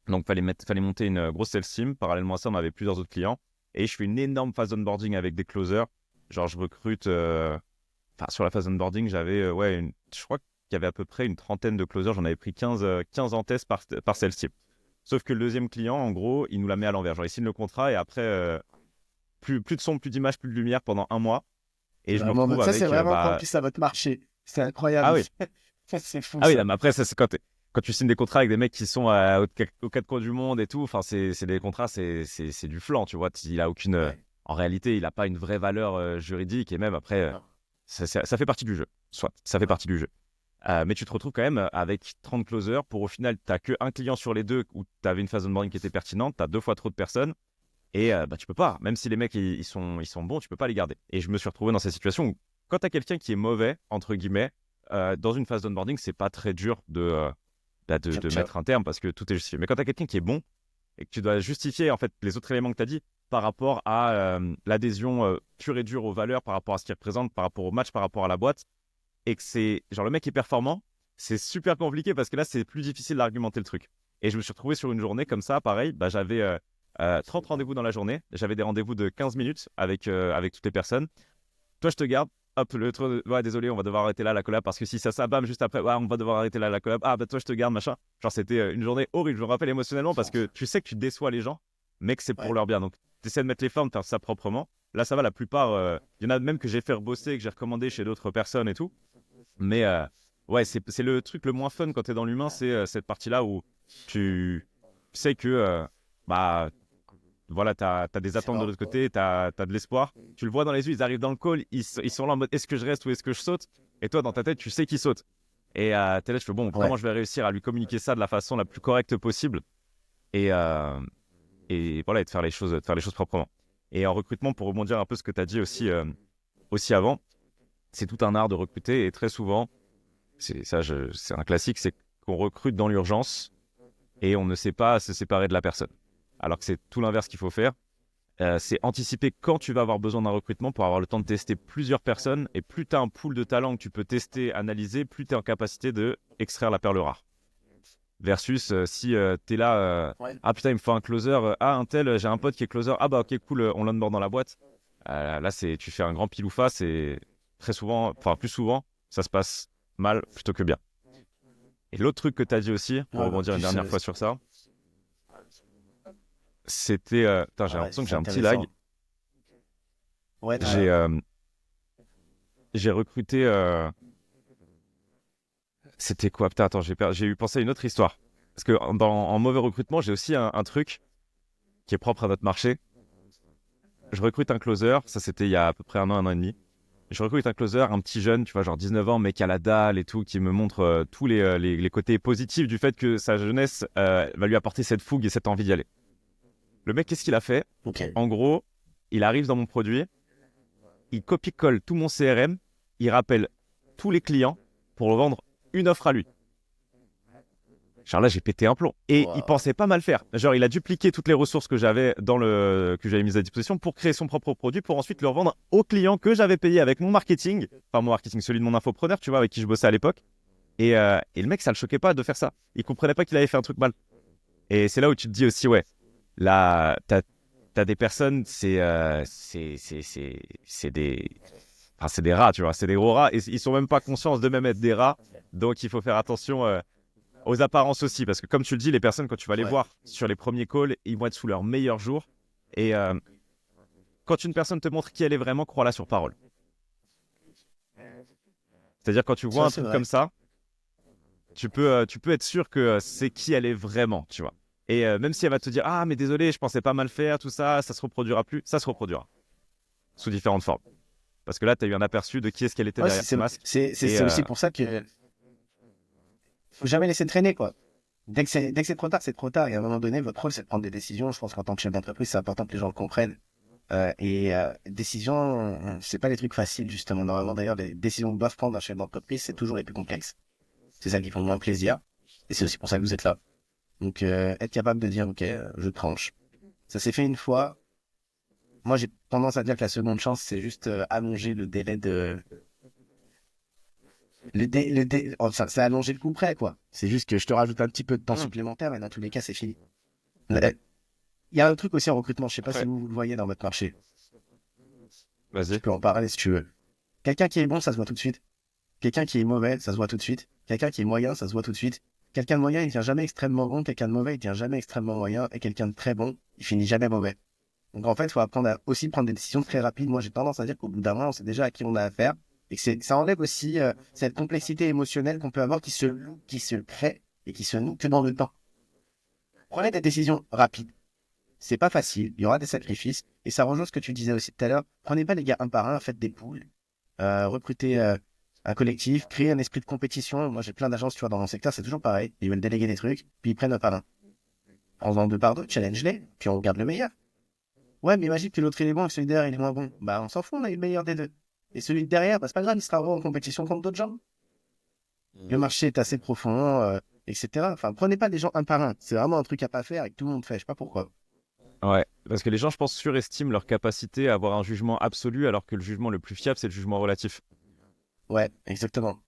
Donc, fallait monter une grosse sales team. Parallèlement à ça, on avait plusieurs autres clients. Et je fais une énorme phase onboarding avec des closers. Genre, je recrute... sur la phase onboarding, j'avais... je crois qu'il y avait à peu près une trentaine de closers. J'en avais pris 15 en test par sales team. Sauf que le deuxième client, en gros, il nous la met à l'envers. Genre, il signe le contrat et après, plus de son, plus d'image, plus de lumière pendant un mois. Et je me retrouve ça, avec... c'est vraiment propice à votre marché. C'est incroyable. Ah oui. C'est fou. Ah oui, mais après, ça, c'est quand tu signes des contrats avec des mecs qui sont aux quatre coins du monde et tout, enfin, c'est des contrats, c'est du flan, tu vois. Il a aucune. En réalité, il n'a pas une vraie valeur juridique et même après, ça fait partie du jeu. Soit, ça fait partie du jeu. Mais tu te retrouves quand même avec 30 closers pour au final, tu n'as qu'un client sur les deux où tu avais une phase onboarding qui était pertinente, tu as 2 fois trop de personnes et tu peux pas. Même si les mecs ils sont bons, tu peux pas les garder. Et je me suis retrouvé dans cette situation où quand tu as quelqu'un qui est mauvais, entre guillemets, dans une phase d'onboarding, c'est pas très dur de de mettre un terme parce que tout est justifié. Mais quand tu as quelqu'un qui est bon et que tu dois justifier en fait les autres éléments que tu as dit par rapport à l'adhésion pure et dure aux valeurs, par rapport à ce qu'il représente, par rapport au match, par rapport à la boîte, et que c'est genre le mec est performant, c'est super compliqué parce que là, c'est plus difficile d'argumenter le truc. Et je me suis retrouvé sur une journée comme ça, pareil, j'avais 30 rendez-vous dans la journée, j'avais des rendez-vous de 15 minutes avec toutes les personnes. Toi, je te garde. Hop, ouais, désolé, on va devoir arrêter là la collab parce que si ça bam, juste après, ouais, on va devoir arrêter là la collab. Ah, bah toi, je te garde, machin. Genre, c'était une journée horrible. Je me rappelle émotionnellement parce que tu sais que tu déçois les gens, mais que c'est pour leur bien. Donc, tu essaies de mettre les formes, de faire ça proprement. Là, ça va, la plupart, il y en a même que j'ai fait bosser, que j'ai recommandé chez d'autres personnes et tout. Mais ouais, c'est le truc le moins fun quand tu es dans l'humain, c'est cette partie-là où tu sais que bah. Voilà, tu as des attentes de l'autre côté, tu as de l'espoir. Tu le vois dans les yeux, ils arrivent dans le call, ils sont là en mode est-ce que je reste ou est-ce que je saute? Et toi, dans ta tête, tu sais qu'ils sautent. Et t'es là, je fais bon, comment je vais réussir à lui communiquer ça de la façon la plus correcte possible et voilà, et de faire les choses proprement. Et en recrutement, pour rebondir un peu ce que tu as dit aussi avant, c'est tout un art de recruter et très souvent, c'est un classique, c'est qu'on recrute dans l'urgence et on ne sait pas se séparer de la personne. Alors que c'est tout l'inverse qu'il faut faire. C'est anticiper quand tu vas avoir besoin d'un recrutement pour avoir le temps de tester plusieurs personnes. Et plus tu as un pool de talents que tu peux tester, analyser, plus tu es en capacité d'extraire la perle rare. Versus si tu es là, ah putain, il me faut un closer. Ah, un tel, j'ai un pote qui est closer. Ah bah ok, cool, on l'onboard dans la boîte. Là, tu fais un grand pile ou face et très souvent, enfin plus souvent, ça se passe mal plutôt que bien. Et l'autre truc que tu as dit aussi, pour rebondir une dernière fois sur ça, c'était. J'ai l'impression que j'ai un petit lag. Ouais, j'ai recruté. C'était quoi? Putain, attends, j'ai eu pensé à une autre histoire. Parce que en mauvais recrutement, j'ai aussi un truc qui est propre à notre marché. Je recrute un closer, ça c'était il y a à peu près un an et demi. Je recrute un closer, un petit jeune, tu vois, genre 19 ans, mec à la dalle et tout, qui me montre tous les côtés positifs du fait que sa jeunesse va lui apporter cette fougue et cette envie d'y aller. Le mec, qu'est-ce qu'il a fait? En gros, il arrive dans mon produit, il copie-colle tout mon CRM, il rappelle tous les clients pour vendre une offre à lui. Genre là, j'ai pété un plomb. Et il pensait pas mal faire. Genre, il a dupliqué toutes les ressources que j'avais que j'avais mises à disposition pour créer son propre produit, pour ensuite le revendre aux clients que j'avais payé avec mon marketing. Enfin, mon marketing, celui de mon infopreneur, tu vois, avec qui je bossais à l'époque. Et le mec, ça le choquait pas de faire ça. Il comprenait pas qu'il avait fait un truc mal. Et c'est là où tu te dis aussi, ouais, là, t'as des personnes, c'est des rats, tu vois, c'est des gros rats. Et ils sont même pas conscients d'eux-mêmes être des rats. Donc, il faut faire attention aux apparences aussi, parce que comme tu le dis, les personnes, quand tu vas les voir sur les premiers calls, ils vont être sous leur meilleur jour. Et quand une personne te montre qui elle est vraiment, crois-la sur parole. C'est-à-dire quand tu vois un truc comme ça, tu peux être sûr que c'est qui elle est vraiment, tu vois. Et même si elle va te dire « Ah, mais désolé, je pensais pas mal faire, tout ça, ça se reproduira plus », ça se reproduira. Sous différentes formes. Parce que là, tu as eu un aperçu de qui est-ce qu'elle était derrière ce masque. C'est aussi pour ça que faut jamais laisser traîner, quoi. Dès que c'est trop tard, c'est trop tard. Et à un moment donné, votre rôle, c'est de prendre des décisions. Je pense qu'en tant que chef d'entreprise, c'est important que les gens le comprennent. Décisions, c'est pas les trucs faciles, justement. Normalement, d'ailleurs, les décisions que doivent prendre un chef d'entreprise, c'est toujours les plus complexes. C'est celles qui font le moins plaisir. Et c'est aussi pour ça que vous êtes là. Donc, être capable de dire, OK, je tranche. Ça s'est fait une fois. Moi, j'ai tendance à dire que la seconde chance, c'est juste allonger le délai de... c'est allonger le coup près, quoi. C'est juste que je te rajoute un petit peu de temps supplémentaire, mais dans tous les cas, c'est fini. Il y a un truc aussi en recrutement, je sais pas si vous le voyez dans votre marché. Vas-y. Tu peux en parler si tu veux. Quelqu'un qui est bon, ça se voit tout de suite. Quelqu'un qui est mauvais, ça se voit tout de suite. Quelqu'un qui est moyen, ça se voit tout de suite. Quelqu'un de moyen, il devient jamais extrêmement bon. Quelqu'un de mauvais, il devient jamais extrêmement moyen. Et quelqu'un de très bon, il finit jamais mauvais. Donc en fait, il faut apprendre à aussi prendre des décisions très rapides. Moi, j'ai tendance à dire qu'au bout d'un moment, on sait déjà à qui on a affaire. Et que ça enlève aussi cette complexité émotionnelle qu'on peut avoir qui se crée et qui se noue que dans le temps. Prenez des décisions rapides. C'est pas facile, il y aura des sacrifices. Et ça rejoint ce que tu disais aussi tout à l'heure. Prenez pas les gars un par un, faites des poules. Recrutez un collectif, créez un esprit de compétition. Moi, j'ai plein d'agences, tu vois, dans mon secteur, c'est toujours pareil. Ils veulent déléguer des trucs, puis ils prennent un par un. En deux par deux, challenge-les, puis on regarde le meilleur. Ouais, mais imagine que l'autre il est bon et celui derrière il est moins bon. Bah, on s'en fout, on a eu le meilleur des deux. Et celui de derrière, bah, c'est pas grave, il sera en compétition contre d'autres gens. Le marché est assez profond, etc. Enfin, prenez pas des gens un par un. C'est vraiment un truc à pas faire et que tout le monde fait. Je sais pas pourquoi. Ouais, parce que les gens, je pense, surestiment leur capacité à avoir un jugement absolu, alors que le jugement le plus fiable, c'est le jugement relatif. Ouais, exactement.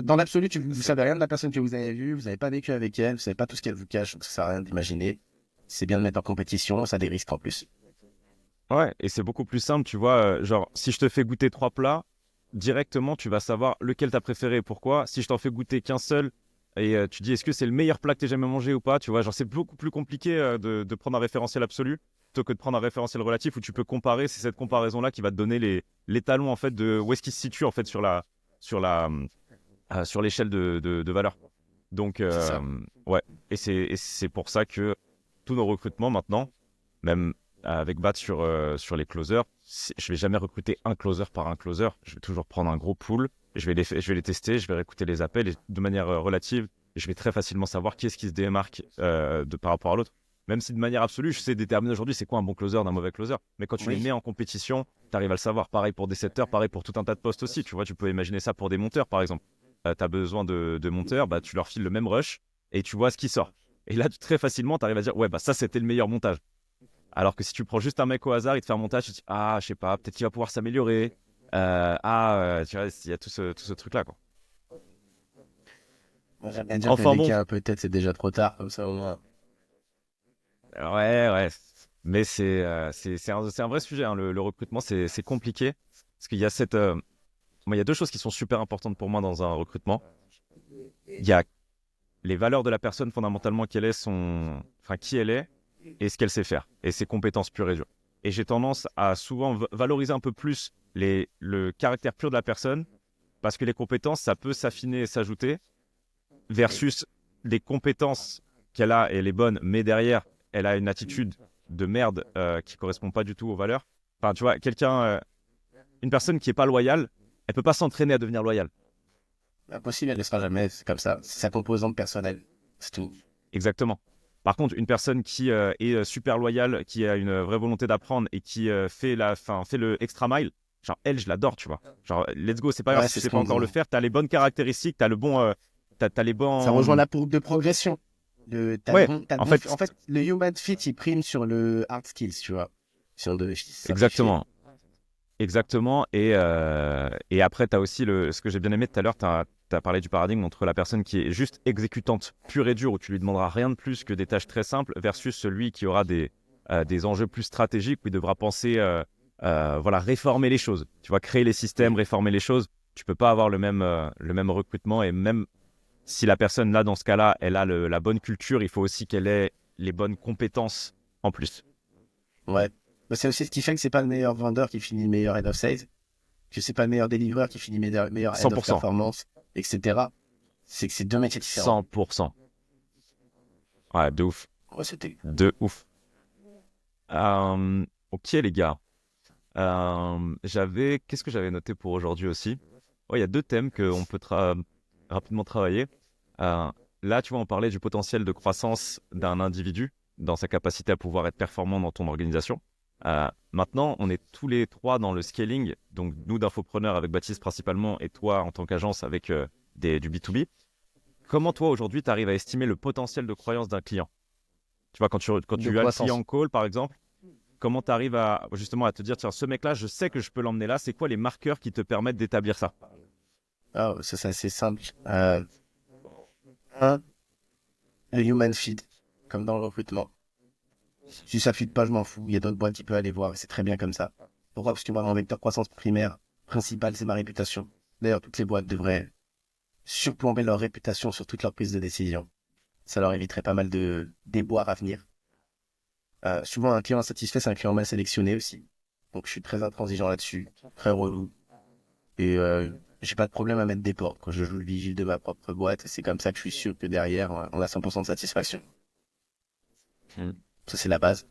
Dans l'absolu, vous savez rien de la personne que vous avez vue, vous n'avez pas vécu avec elle, vous savez pas tout ce qu'elle vous cache, donc ça sert à rien d'imaginer. C'est bien de mettre en compétition, ça a des risques en plus. Ouais, et c'est beaucoup plus simple, tu vois. Genre, si je te fais goûter 3 plats, directement, tu vas savoir lequel t'as préféré et pourquoi. Si je t'en fais goûter qu'un seul, et tu dis, est-ce que c'est le meilleur plat que t'aies jamais mangé ou pas, tu vois. Genre, c'est beaucoup plus compliqué de prendre un référentiel absolu plutôt que de prendre un référentiel relatif où tu peux comparer. C'est cette comparaison-là qui va te donner les talons, en fait, de où est-ce qu'il se situe, en fait, sur l'échelle de valeur. Donc, C'est ça. ouais. Et c'est pour ça que tous nos recrutements maintenant, même avec Bat sur les closers, je vais jamais recruter un closer par un closer. Je vais toujours prendre un gros pool, je vais les tester, je vais réécouter les appels de manière relative. Et je vais très facilement savoir qui est-ce qui se démarque par rapport à l'autre. Même si de manière absolue, je sais déterminer aujourd'hui c'est quoi un bon closer d'un mauvais closer. Mais quand tu les Oui. mets en compétition, tu arrives à le savoir. Pareil pour des setters, pareil pour tout un tas de postes aussi. Tu vois, tu peux imaginer ça pour des monteurs, par exemple. Tu as besoin de monteurs, bah, tu leur files le même rush et tu vois ce qui sort. Et là, très facilement, tu arrives à dire, ouais, bah ça, c'était le meilleur montage. Alors que si tu prends juste un mec au hasard, il te fait un montage, tu te dis, ah, je sais pas, peut-être qu'il va pouvoir s'améliorer. Tu vois, il y a tout ce truc-là, quoi. Moi, j'aime bien dire que Enfin dès qu'il y bon, a un peut-être, c'est déjà trop tard, comme ça au moins. ouais, ouais. Mais c'est un vrai sujet, hein. Le recrutement, c'est compliqué. Parce qu'il y a moi, il y a deux choses qui sont super importantes pour moi dans un recrutement. Il y a les valeurs de la personne, fondamentalement, enfin, qui elle est et ce qu'elle sait faire. Et ses compétences pures et dures. Et j'ai tendance à souvent valoriser un peu plus le caractère pur de la personne, parce que les compétences, ça peut s'affiner et s'ajouter, versus les compétences qu'elle a, et elle est bonne, mais derrière, elle a une attitude de merde qui correspond pas du tout aux valeurs. Enfin, tu vois, une personne qui est pas loyale, elle peut pas s'entraîner à devenir loyale. Impossible, elle ne sera jamais, c'est comme ça. C'est sa composante personnelle. C'est tout. Exactement. Par contre, une personne qui est super loyale, qui a une vraie volonté d'apprendre et qui fait le extra mile, genre elle, je l'adore, tu vois. Genre, let's go, c'est pas grave Ouais, si tu c'est ce sais pas qu'on encore le dit. faire, t'as les bonnes caractéristiques, t'as les Ça rejoint bons. la courbe de progression. Ouais, T'as le en bon, fait, en fait, le human fit, il prime sur le hard skills, tu vois. Si on devait simplifier. exactement. Exactement. Et après, tu as aussi ce que j'ai bien aimé tout à l'heure, tu as parlé du paradigme entre la personne qui est juste exécutante pure et dure, où tu lui demanderas rien de plus que des tâches très simples, versus celui qui aura des enjeux plus stratégiques, où il devra penser, voilà, réformer les choses. Tu vois, créer les systèmes, Oui. réformer les choses. Tu peux pas avoir le même recrutement. Et même si la personne, là, dans ce cas-là, elle a la bonne culture, il faut aussi qu'elle ait les bonnes compétences en plus. Ouais. Mais c'est aussi ce qui fait que c'est pas le meilleur vendeur qui finit meilleur head of sales, que c'est pas le meilleur délivreur qui finit meilleur head of 100%. performance, etc. C'est que c'est deux métiers différents. 100%. Ouais, de ouf. Ouais, c'était. De ouf. Ok, les gars. Qu'est-ce que j'avais noté pour aujourd'hui aussi? Ouais, il y a deux thèmes qu'on peut rapidement travailler. Euh, Là, tu vois, on parlait du potentiel de croissance d'un individu dans sa capacité à pouvoir être performant dans ton organisation. Maintenant, on est tous les trois dans le scaling, donc nous d'infopreneurs avec Baptiste principalement et toi en tant qu'agence avec du B2B. Comment toi aujourd'hui tu arrives à estimer le potentiel de croyance d'un client? Tu vois, quand De tu as le client croissance. en call par exemple, comment tu arrives justement à te dire, tiens, ce mec-là, je sais que je peux l'emmener là. C'est quoi les marqueurs qui te permettent d'établir ça? Ah, ça, c'est assez simple. Un, le human fit, comme dans le recrutement. Si ça fit pas, je m'en fous. Il y a d'autres boîtes qui peuvent aller voir et c'est très bien comme ça. Pourquoi? Parce que moi, mon vecteur croissance primaire, principal, c'est ma réputation. D'ailleurs, toutes les boîtes devraient surplomber leur réputation sur toute leur prise de décision. Ça leur éviterait pas mal de déboires à venir. Souvent, un client insatisfait, c'est un client mal sélectionné aussi. Donc, je suis très intransigeant là-dessus, très relou. Et j'ai pas de problème à mettre des portes quand je joue le vigile de ma propre boîte. Et c'est comme ça que je suis sûr que derrière, on a 100% de satisfaction. Hmm. Ça, c'est la base.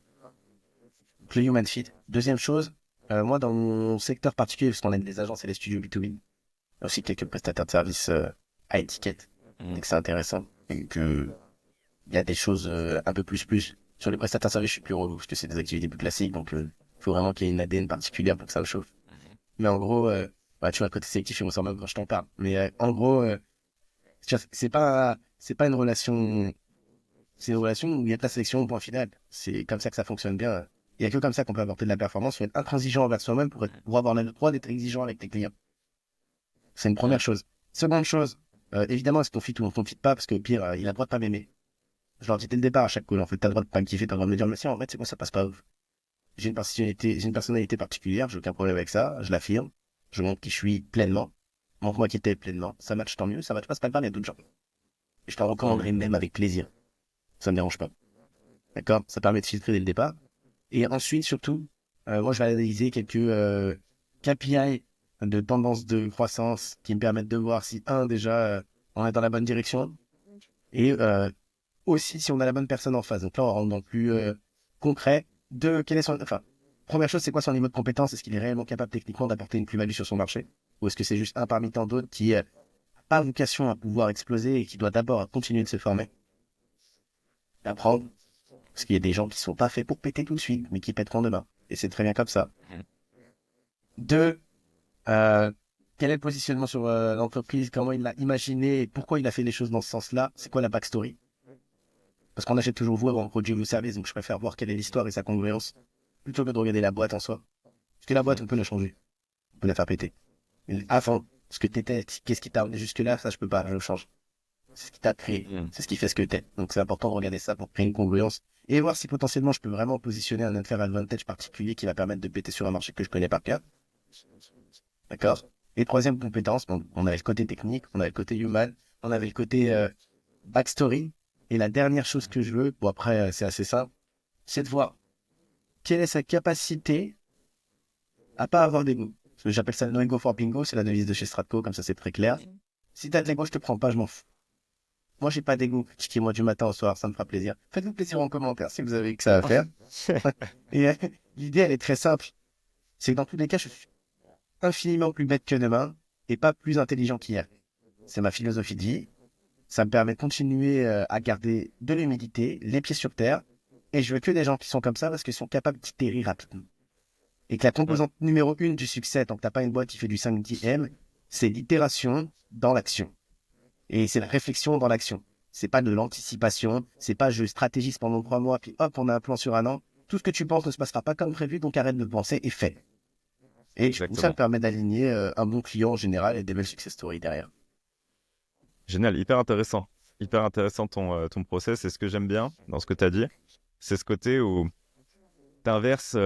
Donc, le human fit. Deuxième chose, moi, dans mon secteur particulier, parce qu'on aide les agences et les studios B2B, il y a aussi quelques prestataires de services à étiquette. Hmm. Donc, c'est intéressant. Et que il y a des choses un peu plus. Sur les prestataires de services, je suis plus relou, parce que c'est des activités plus classiques. Donc, il faut vraiment qu'il y ait une ADN particulière pour que ça me chauffe. Mais en gros, bah, tu vois, le côté sélectif, il me semble même quand je t'en parle. Mais en gros, tu vois, c'est pas une relation. C'est une relation où il y a de la sélection au point final. C'est comme ça que ça fonctionne bien. Il n'y a que comme ça qu'on peut apporter de la performance. Il faut être intransigeant envers soi-même pour avoir le droit d'être exigeant avec tes clients. C'est une première chose. Seconde chose, évidemment, est-ce qu'on fit ou on ne fit pas, parce que pire, il a le droit de pas m'aimer. Je leur dis dès le départ à chaque call, en fait, t'as le droit de pas me kiffer, t'as le droit de me dire, mais si, en fait, c'est bon, ça passe pas ouf. J'ai une personnalité particulière, j'ai aucun problème avec ça, je l'affirme, je montre qui je suis pleinement, montre-moi qui t'es pleinement, ça match tant mieux, ça match pas, c'est pas grave, il y a d'autres gens. Et je t'en recommanderai même avec plaisir, ça me dérange pas. D'accord? Ça permet de filtrer dès le départ. Et ensuite, surtout, moi, je vais analyser quelques KPI de tendance de croissance qui me permettent de voir si, déjà, on est dans la bonne direction, et aussi si on a la bonne personne en face. Donc là, on rentre dans le plus concret de quel est son... Enfin, première chose, c'est quoi son niveau de compétence? Est-ce qu'il est réellement capable techniquement d'apporter une plus-value sur son marché? Ou est-ce que c'est juste un parmi tant d'autres qui n'a pas vocation à pouvoir exploser et qui doit d'abord continuer de se former, d'apprendre? Parce qu'il y a des gens qui sont pas faits pour péter tout de suite, mais qui pèteront demain. Et c'est très bien comme ça. Deux, quel est le positionnement sur l'entreprise? Comment il l'a imaginé? Et pourquoi il a fait les choses dans ce sens-là? C'est quoi la backstory? Parce qu'on achète toujours vous avant de produire vos services, donc je préfère voir quelle est l'histoire et sa congruence, plutôt que de regarder la boîte en soi. Parce que la boîte, on peut la changer. On peut la faire péter. Mais avant, ce que t'étais, qu'est-ce qui t'a amené jusque-là, ça je peux pas, je le change. C'est ce qui t'a créé. C'est ce qui fait ce que t'es. Donc c'est important de regarder ça pour créer une congruence et voir si potentiellement je peux vraiment positionner un unfair advantage particulier qui va permettre de péter sur un marché que je connais par cœur. D'accord? Et troisième compétence, bon, on avait le côté technique, on avait le côté human, on avait le côté backstory. Et la dernière chose que je veux, bon après c'est assez simple, c'est de voir quelle est sa capacité à pas avoir d'ego. Parce que j'appelle ça no ego for bingo, c'est la devise de chez Stratco, comme ça c'est très clair. Si t'as de l'ego, je te prends pas, je m'en fous. Moi, j'ai pas d'ego. Critiquez-moi du matin au soir, ça me fera plaisir. Faites-vous plaisir en commentaire si vous avez que ça à faire. Et l'idée, elle est très simple. C'est que dans tous les cas, je suis infiniment plus bête que demain et pas plus intelligent qu'hier. C'est ma philosophie de vie. Ça me permet de continuer à garder de l'humilité, les pieds sur terre. Et je veux que des gens qui sont comme ça parce qu'ils sont capables d'itérer rapidement. Et que la composante numéro 1 du succès, tant que t'as pas une boîte qui fait du 5-10M, c'est l'itération dans l'action. Et c'est la réflexion dans l'action. C'est pas de l'anticipation, c'est pas je stratégise pendant 3 mois, puis hop, on a un plan sur un an. Tout ce que tu penses ne se passera pas comme prévu, donc arrête de penser et fais. Et du coup, ça me permet d'aligner un bon client en général et des belles success stories derrière. Génial, hyper intéressant. Hyper intéressant ton process. Et ce que j'aime bien dans ce que tu as dit, c'est ce côté où tu inverses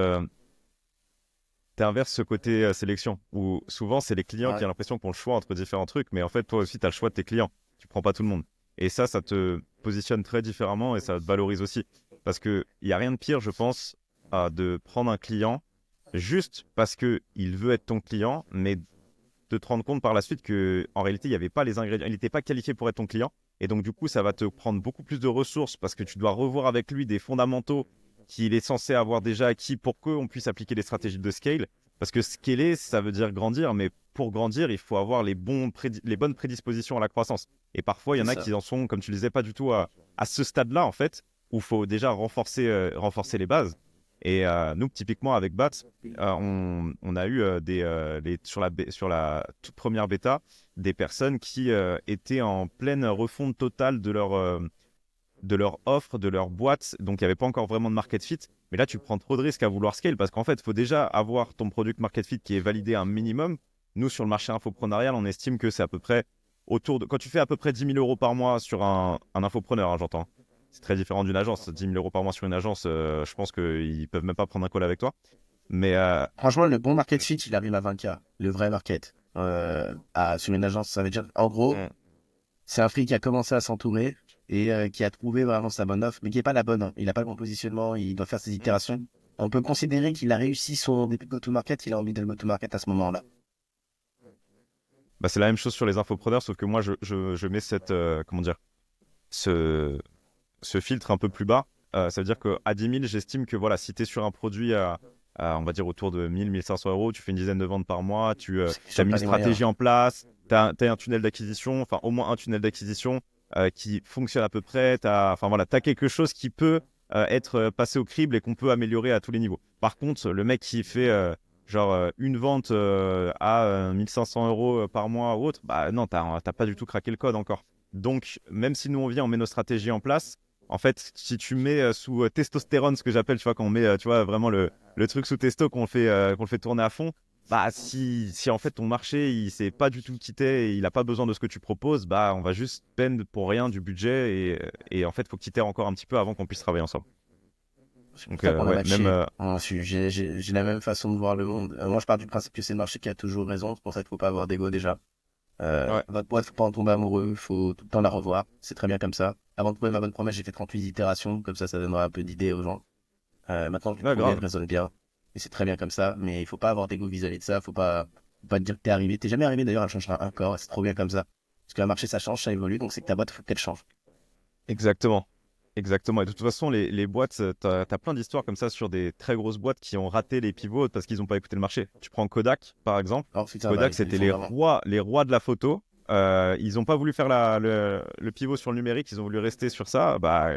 ce côté sélection, où souvent c'est les clients qui ont l'impression qu'on le choix entre différents trucs, mais en fait, toi aussi, tu as le choix de tes clients. Tu prends pas tout le monde. Et ça te positionne très différemment et ça te valorise aussi. Parce qu'il n'y a rien de pire, je pense, de prendre un client juste parce qu'il veut être ton client, mais de te rendre compte par la suite qu'en réalité, il n'y avait pas les ingrédients, il n'était pas qualifié pour être ton client. Et donc, du coup, ça va te prendre beaucoup plus de ressources parce que tu dois revoir avec lui des fondamentaux qu'il est censé avoir déjà acquis pour qu'on puisse appliquer des stratégies de scale. Parce que scaler, ça veut dire grandir, mais pour grandir, il faut avoir les bonnes prédispositions à la croissance. Et parfois, il y en a qui en sont, comme tu le disais, pas du tout à ce stade-là, en fait, où il faut déjà renforcer les bases. Et nous, typiquement, avec BAT, on a eu sur la toute première bêta, des personnes qui étaient en pleine refonte totale de leur offre, de leur boîte. Donc, il n'y avait pas encore vraiment de market fit. Mais là, tu prends trop de risques à vouloir scale parce qu'en fait, il faut déjà avoir ton product market fit qui est validé à un minimum. Nous, sur le marché infoprenarial, on estime que c'est à peu près quand tu fais à peu près 10 000 euros par mois sur un infopreneur, hein, j'entends. C'est très différent d'une agence. 10 000 euros par mois sur une agence, je pense qu'ils ne peuvent même pas prendre un call avec toi. Mais franchement, le bon market fit, il arrive à 20K. Le vrai market. Sur une agence, ça veut dire, en gros, c'est un fric qui a commencé à s'entourer et qui a trouvé vraiment sa bonne offre, mais qui n'est pas la bonne. Hein. Il n'a pas le bon positionnement, il doit faire ses itérations. On peut considérer qu'il a réussi son début de go-to-market, il a envie de le go-to-market à ce moment-là. C'est la même chose sur les infopreneurs, sauf que moi, je mets ce filtre un peu plus bas. Ça veut dire qu'à 10 000, j'estime que voilà, si tu es sur un produit à, on va dire autour de 1 1 500 euros, tu fais une dizaine de ventes par mois, tu as mis une stratégie en place, tu as un tunnel d'acquisition, enfin au moins un tunnel d'acquisition qui fonctionne à peu près, tu as quelque chose qui peut être passé au crible et qu'on peut améliorer à tous les niveaux. Par contre, le mec qui fait une vente à 1 500 euros par mois ou autre, non, t'as pas du tout craqué le code encore. Donc, même si nous, on vient, on met nos stratégies en place. En fait, si tu mets sous testostérone, ce que j'appelle, tu vois, quand on met, tu vois, vraiment le truc sous testo, qu'on le fait tourner à fond, bah, si en fait ton marché, il s'est pas du tout quitté et il a pas besoin de ce que tu proposes, bah, on va juste peine pour rien du budget et en fait, il faut que tu itères encore un petit peu avant qu'on puisse travailler ensemble. C'est Donc, pour ça qu'on a ouais, matché. même. J'ai la même façon de voir le monde. Moi, je pars du principe que c'est le marché qui a toujours raison. C'est pour ça qu'il faut pas avoir d'ego déjà. Ouais. Votre boîte, faut pas en tomber amoureux. Faut tout le temps la revoir. C'est très bien comme ça. Avant de trouver ma bonne promesse, j'ai fait 38 itérations. Comme ça donnera un peu d'idées aux gens. Maintenant, je Ouais, trouve elle grave. résonne bien. Et c'est très bien comme ça. Mais il faut pas avoir d'ego vis-à-vis de ça. Faut pas te dire que t'es arrivé. T'es jamais arrivé d'ailleurs, elle changera un corps. C'est trop bien comme ça. Parce que le marché, ça change, ça évolue. Donc c'est que ta boîte, faut qu'elle change. Exactement. Exactement. Et de toute façon, les boîtes, tu as plein d'histoires comme ça sur des très grosses boîtes qui ont raté les pivots parce qu'ils n'ont pas écouté le marché. Tu prends Kodak, par exemple. Alors, putain, bah, Kodak, ils c'était font vraiment. les rois de la photo. Ils n'ont pas voulu faire le pivot sur le numérique, ils ont voulu rester sur ça. Bah,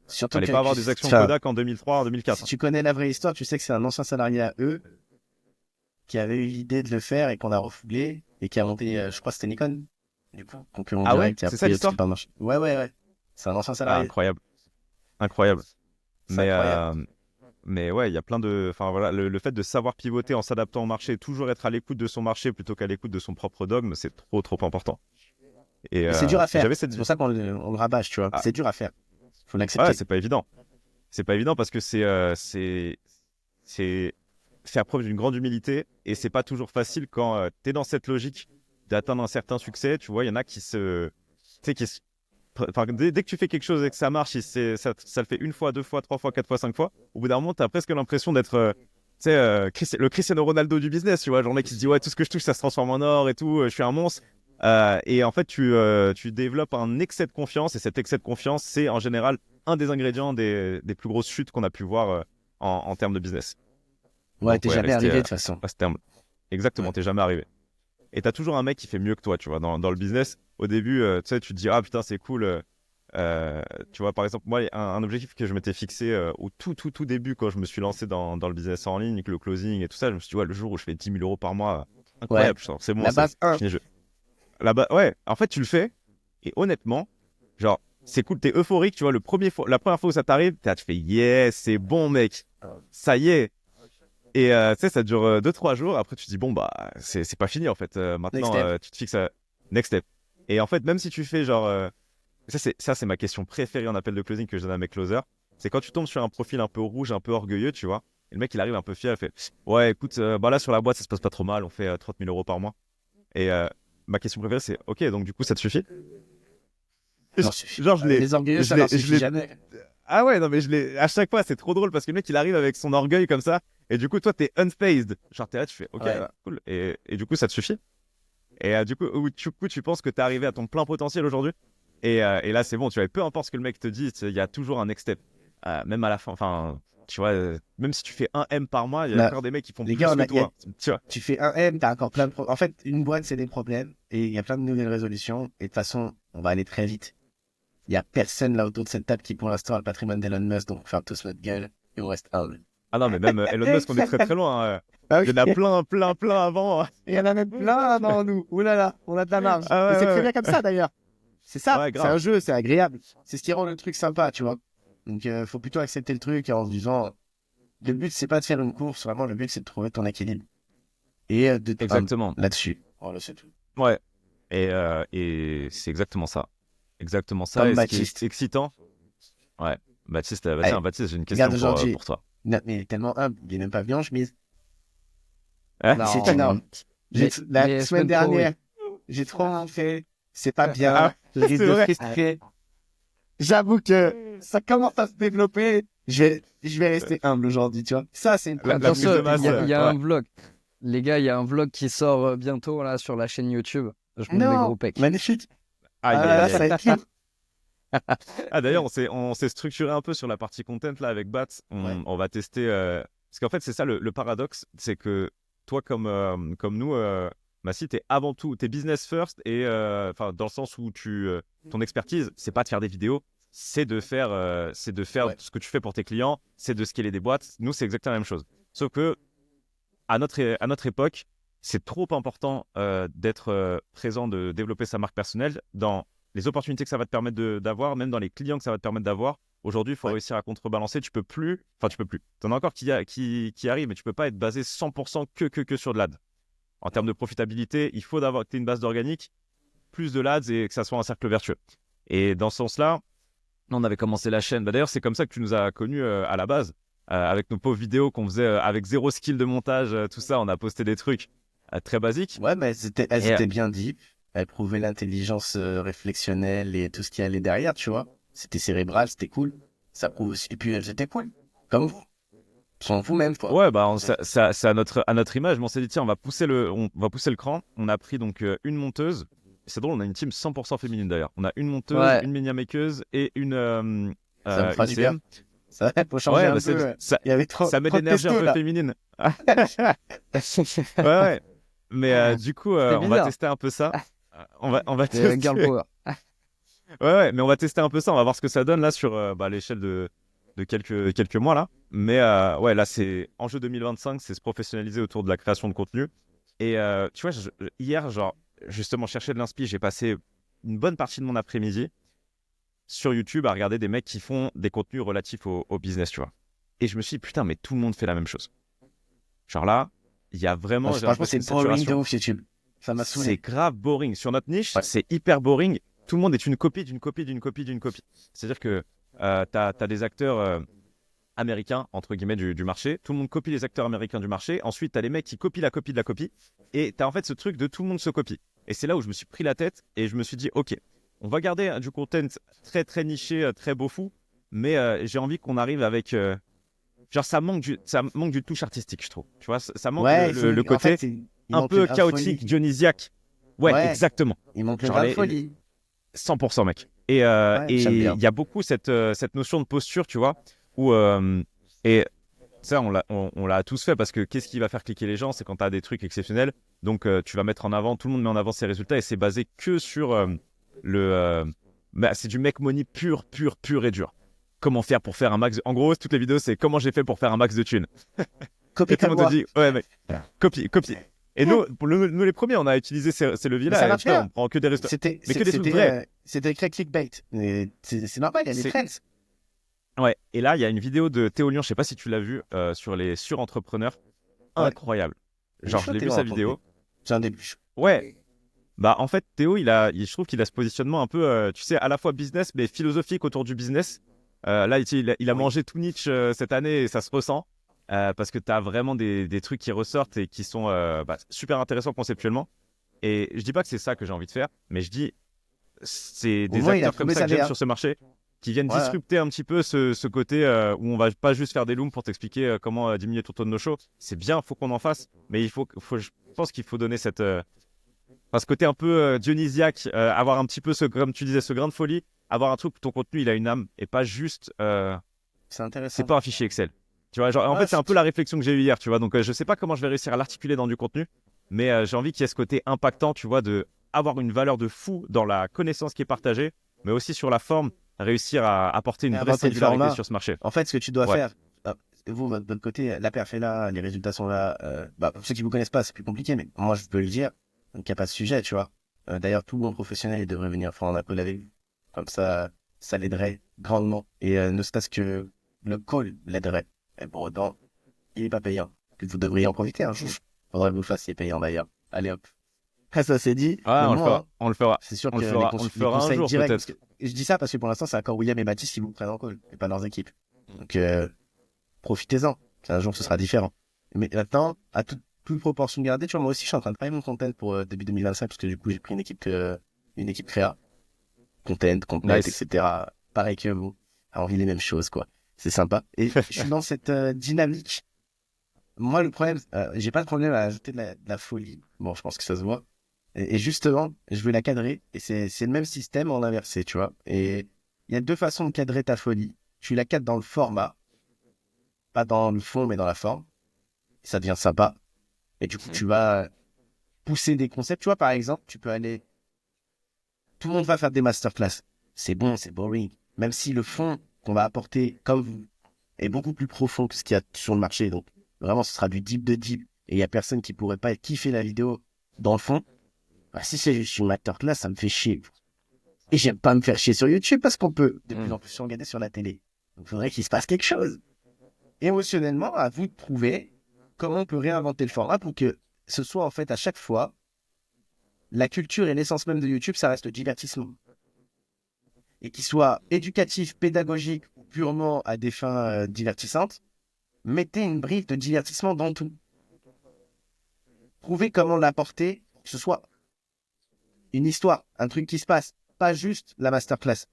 Surtout fallait que, pas avoir des actions enfin, Kodak en 2003, en si 2004. tu connais la vraie histoire, tu sais que c'est un ancien salarié à eux qui avait eu l'idée de le faire et qu'on a refoulé et qui a monté, je crois que c'était Nikon, du coup, concurrent Ah ouais? direct, qui a C'est ça pris tout l'histoire? le marché. Ouais. C'est un ancien Ah, salarié. incroyable. Incroyable. C'est Mais, incroyable. mais ouais, il y a plein de. Enfin voilà, le fait de savoir pivoter en s'adaptant au marché, toujours être à l'écoute de son marché plutôt qu'à l'écoute de son propre dogme, c'est trop, trop important. Et Mais c'est dur à faire. j'avais cette. C'est pour ça on le rabâche, tu vois. Ah, C'est dur à faire. Faut ouais, l'accepter. c'est pas évident. C'est pas évident parce que c'est faire preuve d'une grande humilité et c'est pas toujours facile quand tu es dans cette logique d'atteindre un certain succès. Tu vois, il y en a qui se. Tu sais, enfin, dès que tu fais quelque chose et que ça marche, ça le fait une fois, deux fois, trois fois, quatre fois, cinq fois, au bout d'un moment, tu as presque l'impression d'être tu sais, le Cristiano Ronaldo du business. Tu vois, genre le mec qui se dit, ouais, tout ce que je touche, ça se transforme en or et tout, je suis un monstre. Et en fait, tu développes un excès de confiance et cet excès de confiance, c'est en général un des ingrédients des plus grosses chutes qu'on a pu voir en termes de business. Ouais, Donc, t'es ouais, jamais rester arrivé de toute façon. à ce terme. Exactement, Ouais. t'es jamais arrivé. Et t'as toujours un mec qui fait mieux que toi, tu vois, dans le business. Au début, tu sais, tu te dis, ah putain, c'est cool. Tu vois, par exemple, moi, un objectif que je m'étais fixé au tout début, quand je me suis lancé dans le business en ligne, le closing et tout ça, je me suis dit, ouais, le jour où je fais 10 000 euros par mois, Ouais. incroyable, c'est bon, La base c'est 1. fini le jeu. Là-bas, ouais, en fait, tu le fais, et honnêtement, genre, c'est cool, t'es euphorique, tu vois, la première fois où ça t'arrive, tu fais, yes, c'est bon, mec, ça y est. Et tu sais, ça dure 2-3 jours, après, tu te dis, bon, bah, c'est pas fini, en fait. Next Maintenant, step. tu te fixes à next step. Et en fait, même si tu fais genre. Ça, c'est ma question préférée en appel de closing que je donne à mes closers. C'est quand tu tombes sur un profil un peu rouge, un peu orgueilleux, tu vois. Et le mec, il arrive un peu fier, il fait, ouais, écoute, bah là, sur la boîte, ça se passe pas trop mal, on fait 30 000 euros par mois. Et ma question préférée, c'est, ok, donc du coup, ça te suffit? Non, suffit. Genre, Les orgueilleux, ça leur suffit jamais. Ah ouais, non, mais à chaque fois, c'est trop drôle parce que le mec, il arrive avec son orgueil comme ça. Et du coup, toi, t'es unfazed. Genre, t'es là, tu fais, ok, Ouais. cool. Et du coup, ça te suffit. Et du coup, tu penses que t'es arrivé à ton plein potentiel aujourd'hui. Et là, c'est bon, tu vois, peu importe ce que le mec te dit, il y a toujours un next step. Même à la fin, enfin, tu vois, même si tu fais un M par mois, il y a Là, encore des mecs qui font les plus gars, que toi. Tu vois. tu fais un M, t'as encore plein de problèmes. En fait, une boîte, c'est des problèmes et il y a plein de nouvelles résolutions. Et de toute façon, on va aller très vite. Il y a personne là autour de cette table qui, pour l'instant, a le patrimoine d'Elon Musk, donc on ferme tous notre gueule et on reste humble. Ah non, mais même Elon Musk, on est très très loin. Ah Il y oui, en a plein avant. il y en a même plein avant nous. Ouh là là, on a de la marge. Ah Mais ouais, c'est ouais, très ouais. bien comme ça d'ailleurs. C'est ça, Ouais, c'est un grave. jeu, c'est agréable. C'est ce qui rend le truc sympa, tu vois. Donc, faut plutôt accepter le truc en se disant, le but, c'est pas de faire une course, vraiment, le but, c'est de trouver ton équilibre. Et d'être humble Exactement. là-dessus. Voilà, c'est tout. Ouais. Et c'est exactement ça. Exactement ça. Comme Et ce qui est Baptiste. excitant. Ouais. Baptiste, bah Allez, tiens, Baptiste, j'ai une regarde question aujourd'hui. pour toi. Mais il est tellement humble, il est même pas venu en chemise. Hein? C'est Non, énorme. mais, La mais semaine semaine pro, oui. dernière, j'ai trop fait, c'est pas Ah, bien, je c'est risque de vrai. frustrer. J'avoue que ça commence à se développer. Je vais rester humble aujourd'hui, tu vois. Ça, c'est une La preuve Sur prise de ce, masse, il y a ouais. un vlog. Les gars, il y a un vlog qui sort bientôt là sur la chaîne YouTube. Je monte mes Non, gros pecs. magnifique. Aïe, Ah là aïe, là, aïe. ça va être cool. Ah d'ailleurs, on s'est structuré un peu sur la partie content là avec Bats. Ouais. On va tester. Parce qu'en fait, c'est ça le paradoxe, c'est que toi, comme nous, Massy, t'es avant tout, t'es business first et enfin dans le sens où ton expertise, c'est pas de faire des vidéos, c'est de faire Ouais. ce que tu fais pour tes clients, c'est de scaler des boîtes. Nous, c'est exactement la même chose. Sauf que à notre époque, c'est trop important d'être présent, de développer sa marque personnelle dans les opportunités que ça va te permettre d'avoir, même dans les clients que ça va te permettre d'avoir. Aujourd'hui, il faut réussir à contrebalancer. Tu peux plus. T'en as encore qui arrivent, mais tu peux pas être basé 100% que sur de l'ad. En termes de profitabilité, il faut que tu aies une base d'organique, plus de l'ADS et que ça soit un cercle vertueux. Et dans ce sens-là, on avait commencé la chaîne. D'ailleurs, c'est comme ça que tu nous as connus à la base, avec nos pauvres vidéos qu'on faisait avec zéro skill de montage, tout ça. On a posté des trucs très basiques. Ouais, mais elles étaient bien deep. Elles prouvaient l'intelligence réflexionnelle et tout ce qui allait derrière, tu vois. C'était cérébral, c'était cool. Ça prouve aussi. Et puis elles étaient cool. Comme vous. Sont vous-même, quoi. Ouais, bah, c'est à notre image. Mais on s'est dit, tiens, on va pousser le cran. On a pris donc une monteuse. C'est drôle, on a une team 100% féminine d'ailleurs. On a une monteuse, une media makeuse et une ça me fera du bien. ICM. Ça faut changer un peu. Il y avait trop, ça met trop de l'énergie un peu là. féminine. Ouais. Mais du coup, on va tester un peu ça. On va tester. Girl power. Ouais, mais on va tester un peu ça. On va voir ce que ça donne là sur l'échelle de quelques mois là. Mais ouais, là, c'est enjeu 2025, c'est se professionnaliser autour de la création de contenu. Et tu vois, hier, genre, justement, chercher de l'inspi, j'ai passé une bonne partie de mon après-midi sur YouTube à regarder des mecs qui font des contenus relatifs au business, tu vois. Et je me suis dit, putain, mais tout le monde fait la même chose. Genre là, il y a vraiment... franchement, c'est boring de ouf, YouTube. Ça m'a saoulé. C'est grave boring. Sur notre niche, c'est hyper boring. Tout le monde est une copie d'une copie d'une copie d'une copie. C'est-à-dire que t'as des acteurs américains, entre guillemets, du marché. Tout le monde copie les acteurs américains du marché. Ensuite, t'as les mecs qui copient la copie de la copie. Et t'as en fait ce truc de tout le monde se copie. Et c'est là où je me suis pris la tête et je me suis dit, ok, on va garder du content très, très niché, très beau fou. Mais j'ai envie qu'on arrive avec... genre, ça manque du touche artistique, je trouve. Tu vois, ça manque le côté en fait, un peu chaotique, dionysiaque. Ouais, exactement. Il manque la folie. 100%, mec. Et il y a beaucoup cette notion de posture, tu vois, où... et ça, on l'a tous fait parce que qu'est-ce qui va faire cliquer les gens? C'est quand tu as des trucs exceptionnels. Donc, tu vas mettre en avant, tout le monde met en avant ses résultats et c'est basé que sur c'est du make money pur et dur. Comment faire pour faire un max En gros, toutes les vidéos, c'est comment j'ai fait pour faire un max de thunes. Copie et tout le monde te dit, ouais, mec, copie. Et nous, les premiers, on a utilisé ces leviers-là. On prend que des résultats. Mais que des trucs vrais. C'était écrit clickbait. C'est normal, il y a des trends. Ouais, et là, il y a une vidéo de Théo Lyon, je sais pas si tu l'as vu, sur les surentrepreneurs. Incroyable. Genre, je l'ai vu sa vidéo. C'est un début. Ouais. Bah, en fait, Théo, je trouve qu'il a ce positionnement un peu, tu sais, à la fois business, mais philosophique autour du business. Là, il a mangé tout Nietzsche cette année et ça se ressent. Parce que tu as vraiment des trucs qui ressortent et qui sont super intéressants conceptuellement. Et je dis pas que c'est ça que j'ai envie de faire, mais je dis c'est des acteurs comme ça que j'aime sur ce marché qui viennent disrupter un petit peu ce côté où on va pas juste faire des looms pour t'expliquer comment diminuer ton taux de no-show. C'est bien, faut qu'on en fasse, mais je pense qu'il faut donner ce côté un peu dionysiaque, avoir un petit peu comme tu disais, ce grain de folie, avoir un truc où ton contenu il a une âme et pas juste c'est intéressant. C'est pas un fichier Excel. Tu vois, genre, en fait, c'est un peu la réflexion que j'ai eue hier, tu vois. Donc, je sais pas comment je vais réussir à l'articuler dans du contenu, mais j'ai envie qu'il y ait ce côté impactant, tu vois, de avoir une valeur de fou dans la connaissance qui est partagée, mais aussi sur la forme, réussir à apporter une vraie singularité sur ce marché. En fait, ce que tu dois faire, vous, de votre côté, la perf est là, les résultats sont là. Pour ceux qui vous connaissent pas, c'est plus compliqué, mais moi, je peux le dire. Donc, il n'y a pas de sujet, tu vois. D'ailleurs, tout bon professionnel devrait venir faire un appel avec vous. Comme ça l'aiderait grandement. Et ne serait-ce que le call l'aiderait. Et pour autant, il n'est pas payant. Vous devriez en profiter un jour. Faudrait que vous le fassiez payant d'ailleurs. Allez hop. Ça c'est dit. On le fera. C'est sûr on que le fera un jour peut-être. Je dis ça parce que pour l'instant, c'est encore William et Baptiste qui vous prennent en call, et pas leurs équipes. Donc profitez-en. Un jour, ce sera différent. Mais maintenant, à toute proportion gardée, tu vois, moi aussi, je suis en train de travailler mon content pour début 2025 parce que du coup, j'ai pris une équipe créa. Content, nice. etc. Pareil que vous. A envie les mêmes choses, quoi. C'est sympa. Et je suis dans cette dynamique. Moi, le problème, j'ai pas de problème à ajouter de la folie. Bon, je pense que ça se voit. Et justement, je veux la cadrer. Et c'est le même système en inversé, tu vois. Et il y a deux façons de cadrer ta folie. Tu la cadres dans le format. Pas dans le fond, mais dans la forme. Et ça devient sympa. Et du coup, tu vas pousser des concepts. Tu vois, par exemple, tu peux aller... Tout le monde va faire des masterclass. C'est bon, c'est boring. Même si le fond qu'on va apporter, comme vous, est beaucoup plus profond que ce qu'il y a sur le marché. Donc, vraiment, ce sera du deep de deep. Et il n'y a personne qui pourrait pas kiffer la vidéo dans le fond. Bah, si c'est juste une masterclass, ça me fait chier. Et j'aime pas me faire chier sur YouTube parce qu'on peut de plus en plus se regarder sur la télé. Donc il faudrait qu'il se passe quelque chose. Émotionnellement, à vous de trouver comment on peut réinventer le format pour que ce soit en fait à chaque fois la culture et l'essence même de YouTube, ça reste le divertissement. Et qu'il soit éducatif, pédagogique ou purement à des fins divertissantes, mettez une brique de divertissement dans tout. Trouvez comment l'apporter, que ce soit une histoire, un truc qui se passe, pas juste la masterclass,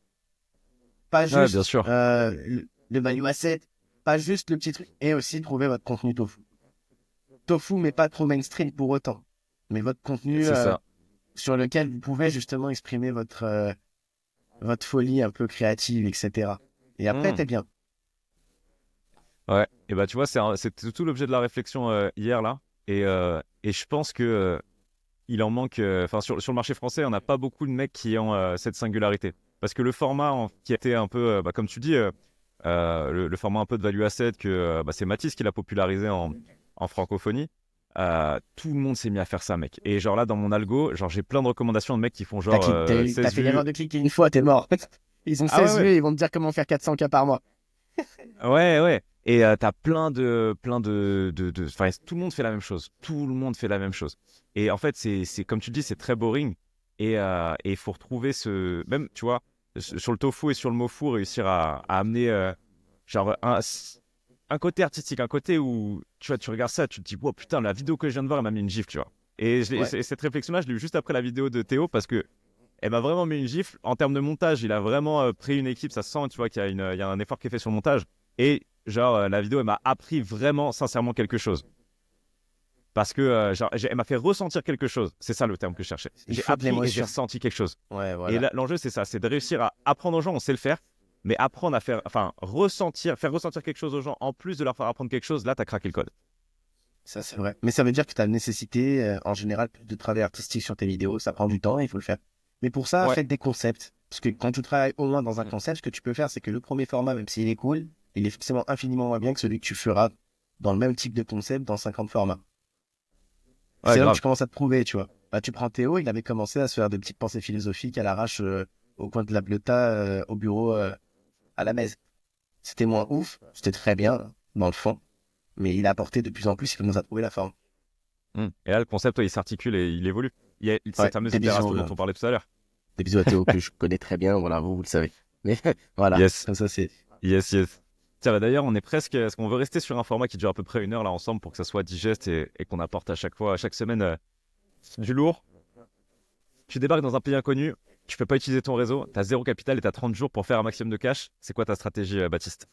pas Ouais, juste bien sûr. le value asset, pas juste le petit truc, et aussi trouver votre contenu tofu. Tofu, mais pas trop mainstream pour autant. Mais votre contenu C'est ça. sur lequel vous pouvez justement exprimer votre folie un peu créative, etc. Et après, Hmm. t'es bien. Ouais. Et bah, tu vois, c'est tout l'objet de la réflexion hier, là. Et je pense que il en manque. Enfin, sur le marché français, on n'a pas beaucoup de mecs qui ont cette singularité. Parce que le format qui a été un peu, bah, comme tu dis, le format un peu de value asset, bah, c'est Mathis qui l'a popularisé en francophonie. Tout le monde s'est mis à faire ça, mec. Et genre là, dans mon algo, genre j'ai plein de recommandations de mecs qui font genre T'as 16 fait vues. l'erreur de cliquer une fois, t'es mort. Ils ont Ah ouais, 16 vues ouais. et ils vont te dire comment faire 400 cas par mois. Ouais, ouais. Et t'as enfin, tout le monde fait la même chose. Tout le monde fait la même chose. Et en fait, comme tu le dis, c'est très boring. Et il faut retrouver même, tu vois, sur le tofu et sur le mofu, réussir à amener genre un côté artistique, un côté où, tu vois, tu regardes ça, tu te dis, wow, putain, la vidéo que je viens de voir, elle m'a mis une gifle, tu vois. Ouais. Cette réflexion-là, je l'ai eu juste après la vidéo de Théo parce que elle m'a vraiment mis une gifle. En termes de montage, il a vraiment pris une équipe, ça se sent, tu vois, il y a un effort qui est fait sur le montage. Et genre, la vidéo, elle m'a appris vraiment, sincèrement, quelque chose. Parce que, genre, elle m'a fait ressentir quelque chose. C'est ça le terme que je cherchais. Il J'ai faut de appris et j'ai l'émotion. ressenti quelque chose. Ouais, Et voilà. là, l'enjeu, c'est ça, c'est de réussir à apprendre aux gens, on sait le faire, mais apprendre à faire, enfin, faire ressentir quelque chose aux gens, en plus de leur faire apprendre quelque chose, là, t'as craqué le code. Ça, c'est vrai. Mais ça veut dire que tu as nécessité, en général, plus de travail artistique sur tes vidéos. Ça prend du temps et il faut le faire. Mais pour ça, Ouais. faites des concepts. Parce que quand tu travailles au moins dans un concept, ce que tu peux faire, c'est que le premier format, même s'il est cool, il est forcément infiniment moins bien que celui que tu feras dans le même type de concept dans 50 formats. Ouais, C'est là où tu grave. commences à te prouver, tu vois. Bah, tu prends Théo, il avait commencé à se faire des petites pensées philosophiques à l'arrache au coin de la Bleuta, au bureau à la messe. C'était moins ouf, c'était très bien, dans le fond. Mais il a apporté de plus en plus, il commence à trouver la forme. Et là, le concept, ouais, il s'articule et il évolue. Il y a Ouais, cette fameuse des bisous. itération dont on parlait tout à l'heure. Des bisous à Théo que je connais très bien, voilà, vous le savez. Mais voilà, Yes. comme ça c'est. Yes, yes. Tiens, bah, d'ailleurs, on est presque. Est-ce qu'on veut rester sur un format qui dure à peu près 1 heure là ensemble pour que ça soit digeste et qu'on apporte à chaque fois, à chaque semaine, du lourd? Tu débarques dans un pays inconnu, tu peux pas utiliser ton réseau, t'as zéro capital et t'as 30 jours pour faire un maximum de cash. C'est quoi ta stratégie, Baptiste?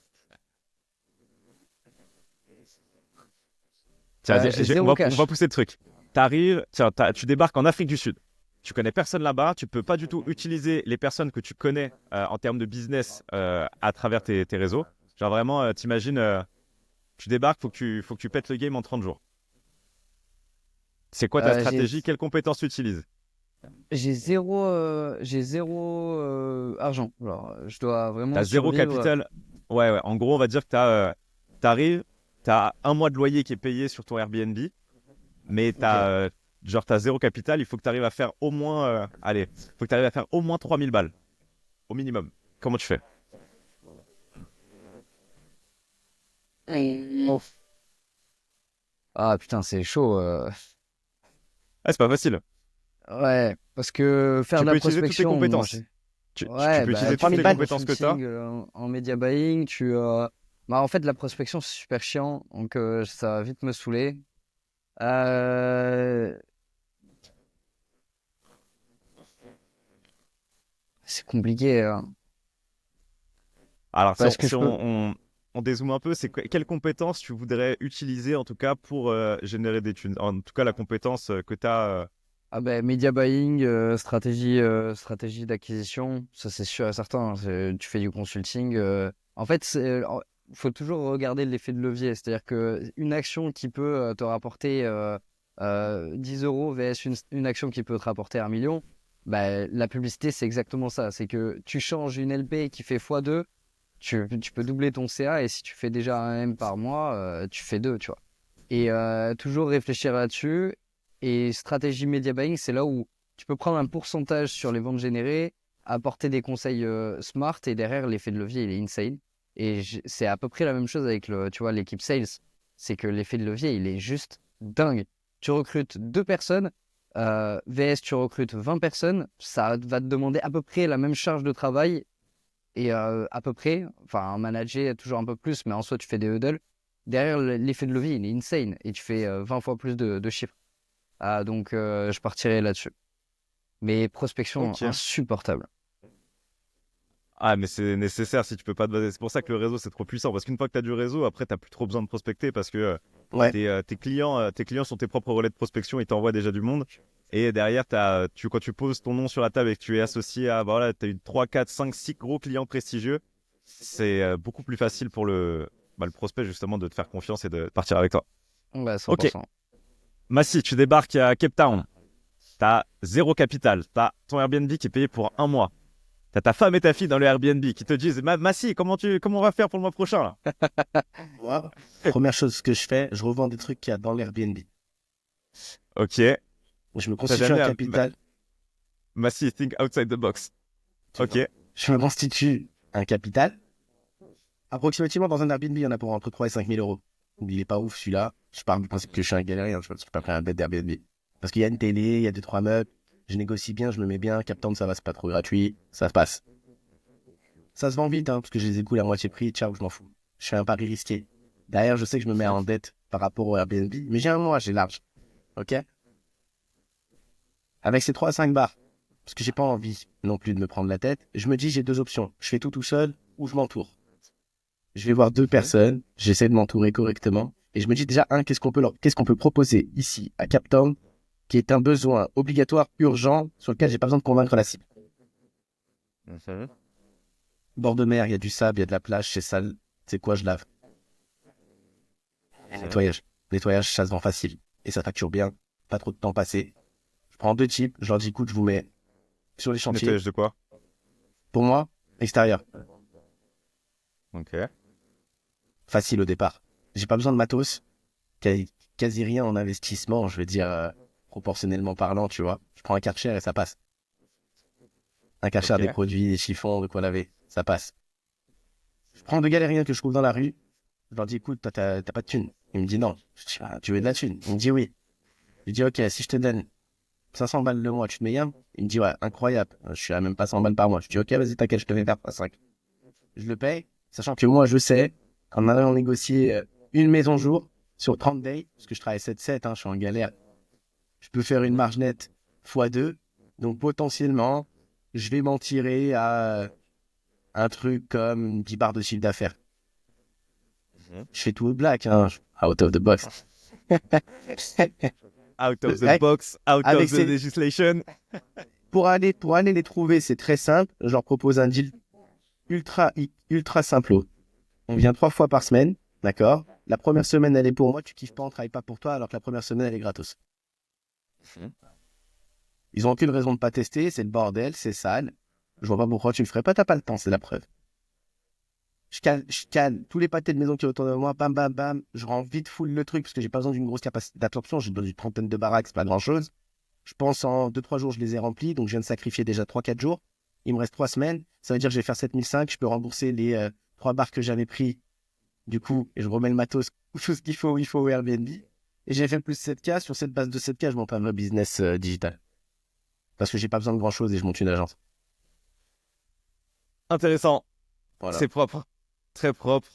Tiens, J'ai on zéro va cash. pousser le truc. T'arrives, tiens, tu débarques en Afrique du Sud. Tu connais personne là-bas, tu peux pas du tout utiliser les personnes que tu connais en termes de business à travers tes réseaux. Genre vraiment, t'imagines, tu débarques, faut que tu pètes le game en 30 jours. C'est quoi ta Euh, j'ai stratégie? Quelles compétences tu utilises? j'ai zéro argent. Alors, je dois vraiment T'as zéro survivre. capital. Ouais, ouais. En gros, on va dire que t'arrives, t'as un mois de loyer qui est payé sur ton Airbnb, mais Ok. t'as zéro capital. Il faut que t'arrives à faire au moins, allez, faut que t'arrives à faire au moins 3000 balles, au minimum. Comment tu fais? Oh. Ah putain, c'est chaud. Ah, c'est pas facile. Ouais, parce que faire Tu de la peux utiliser toutes tes prospection, moi compétences. j'ai. Tu Ouais, peux bah utiliser tu toutes 3000 fais les du balles. compétences que t'as. consulting en media buying, bah en fait la prospection c'est super chiant, donc ça va vite me saouler. Euh, C'est compliqué, hein. Alors, Parce que je peux. on dézoome un peu, quelles compétences tu voudrais utiliser en tout cas pour générer des thunes? En tout cas, la compétence que tu as. Ah ben media buying, stratégie d'acquisition, ça c'est sûr et certain, hein. Tu fais du consulting. En fait, faut toujours regarder l'effet de levier. C'est-à-dire que une action qui peut te rapporter 10 euros vs une action qui peut te rapporter 1 million, bah, la publicité c'est exactement ça. C'est que tu changes une LP qui fait x2, tu peux doubler ton CA et si tu fais déjà un M par mois, tu fais deux, tu vois. Et toujours réfléchir là-dessus. Et stratégie media buying, c'est là où tu peux prendre un pourcentage sur les ventes générées apporter des conseils smart et derrière, l'effet de levier, il est insane. Et c'est à peu près la même chose avec tu vois, l'équipe sales. C'est que l'effet de levier, il est juste dingue. Tu recrutes 2 personnes, VS, tu recrutes 20 personnes, ça va te demander à peu près la même charge de travail et à peu près, enfin, un manager toujours un peu plus, mais en soi, tu fais des huddles. Derrière, l'effet de levier, il est insane et tu fais 20 fois plus de chiffres. Donc, je partirai là-dessus. Mais prospection Ok. insupportable. Ah, mais c'est nécessaire si tu peux pas te baser. C'est pour ça que le réseau, c'est trop puissant. Parce qu'une fois que tu as du réseau, après, tu plus trop besoin de prospecter parce que Ouais. tes clients sont tes propres relais de prospection. Ils t'envoient déjà du monde. Et derrière, quand tu poses ton nom sur la table et que tu es associé à, bah voilà, tu as eu 3, 4, 5, 6 gros clients prestigieux, c'est beaucoup plus facile pour le prospect, justement, de te faire confiance et de partir avec toi. Ouais, Ok. 100%. Massi, tu débarques à Cape Town. Tu as zéro capital. Tu as ton Airbnb qui est payé pour 1 mois. T'as ta femme et ta fille dans le Airbnb qui te disent Massi, comment on va faire pour le mois prochain là? Moi, première chose que je fais, je revends des trucs qu'il y a dans l'Airbnb. Ok. Je me T'as constitue jamais un capital. Massi, think outside the box. Tu Ok. vois. Je me constitue un capital. Approximativement, dans un Airbnb, il y en a pour entre 3 et 5 000 euros. Il est pas ouf celui-là. Je pars du principe que je suis un galérien. Je ne suis pas pris un bête d'Airbnb. Parce qu'il y a une télé, il y a 2-3 meubles. Je négocie bien, je me mets bien. Captain, ça va, c'est pas trop gratuit. Ça se passe. Ça se vend vite, hein, parce que je les écoule à moitié prix. Ciao, je m'en fous. Je fais un pari risqué. Derrière, je sais que je me mets en dette par rapport au Airbnb. Mais j'ai un mois, j'ai large. Ok? Avec ces 3 à 5 bars. Parce que j'ai pas envie non plus de me prendre la tête. Je me dis, j'ai 2 options. Je fais tout seul ou je m'entoure. Je vais voir 2 personnes, j'essaie de m'entourer correctement, et je me dis déjà, qu'est-ce qu'on peut proposer ici, à Cape Town, qui est un besoin obligatoire, urgent, sur lequel j'ai pas besoin de convaincre la cible. Bord de mer, il y a du sable, il y a de la plage, c'est sale, c'est quoi, je lave. Et nettoyage. Nettoyage, ça se vend facile, et ça facture bien, pas trop de temps passé. Je prends 2 types, je leur dis, écoute, je vous mets sur les chantiers. Nettoyage de quoi? Pour moi, extérieur, Ok. facile au départ. J'ai pas besoin de matos, quasi rien en investissement, je veux dire, proportionnellement parlant, tu vois. Je prends un Karcher et ça passe. Un Karcher, Ok. des produits, des chiffons, de quoi laver, ça passe. Je prends 2 galériens que je trouve dans la rue, je leur dis, écoute, toi, t'as pas de thune. Il me dit non. Je dis, ah, tu veux de la thune? Il me dit oui. Je lui dis, ok, si je te donne 500 balles le mois, tu te mets un? Il me dit, ouais, incroyable. Je suis à même pas 100 balles par mois. Je dis, ok, vas-y, t'inquiète, je te fais faire 5. Je le paye, sachant que moi, je sais qu'en allant négocier une maison jour sur 30 days, parce que je travaille 7-7, hein, je suis en galère, je peux faire une marge nette x2. Donc potentiellement, je vais m'en tirer à un truc comme 10 barres de chiffre d'affaires. Je fais tout au black, hein, out of the box. Out of the Avec- box, out avec of the ces- legislation. Pour aller les trouver, c'est très simple. Je leur propose un deal ultra simple. On vient 3 fois par semaine, d'accord? La première semaine, elle est pour moi, tu kiffes pas, on travaille pas pour toi, alors que la première semaine, elle est gratos. Ils ont aucune raison de pas tester, c'est le bordel, c'est sale. Je vois pas pourquoi tu le ferais pas, t'as pas le temps, c'est la preuve. Je cale tous les pâtés de maison qui est autour de moi, bam, bam, bam. Je rends vite full le truc parce que j'ai pas besoin d'une grosse capacité d'absorption. J'ai besoin d'une trentaine de baraques, c'est pas grand chose. Je pense en 2-3 jours, je les ai remplis, donc je viens de sacrifier déjà 3-4 jours. Il me reste 3 semaines. Ça veut dire que je vais faire 7005. Je peux rembourser les 3 bars que j'avais pris, du coup, et je remets le matos, tout ce qu'il faut, où il faut au Airbnb. Et j'ai fait plus 7K. Sur cette base de 7K, je monte un vrai business digital. Parce que j'ai pas besoin de grand chose et je monte une agence. Intéressant. Voilà. C'est propre. Très propre.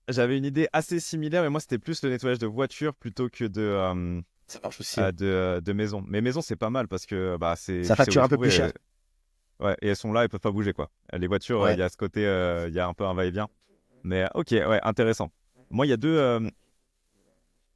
J'avais une idée assez similaire, mais moi, c'était plus le nettoyage de voiture plutôt que Ça marche aussi. de maison. Mais maison, c'est pas mal parce que bah, Ça tu sais où facture les un peu plus trouver. cher. Ouais, et elles sont là, elles peuvent pas bouger, quoi. Les voitures, il Ouais. y a ce côté, il y a un peu un va-et-vient. Mais ok, ouais, intéressant. Moi, il y a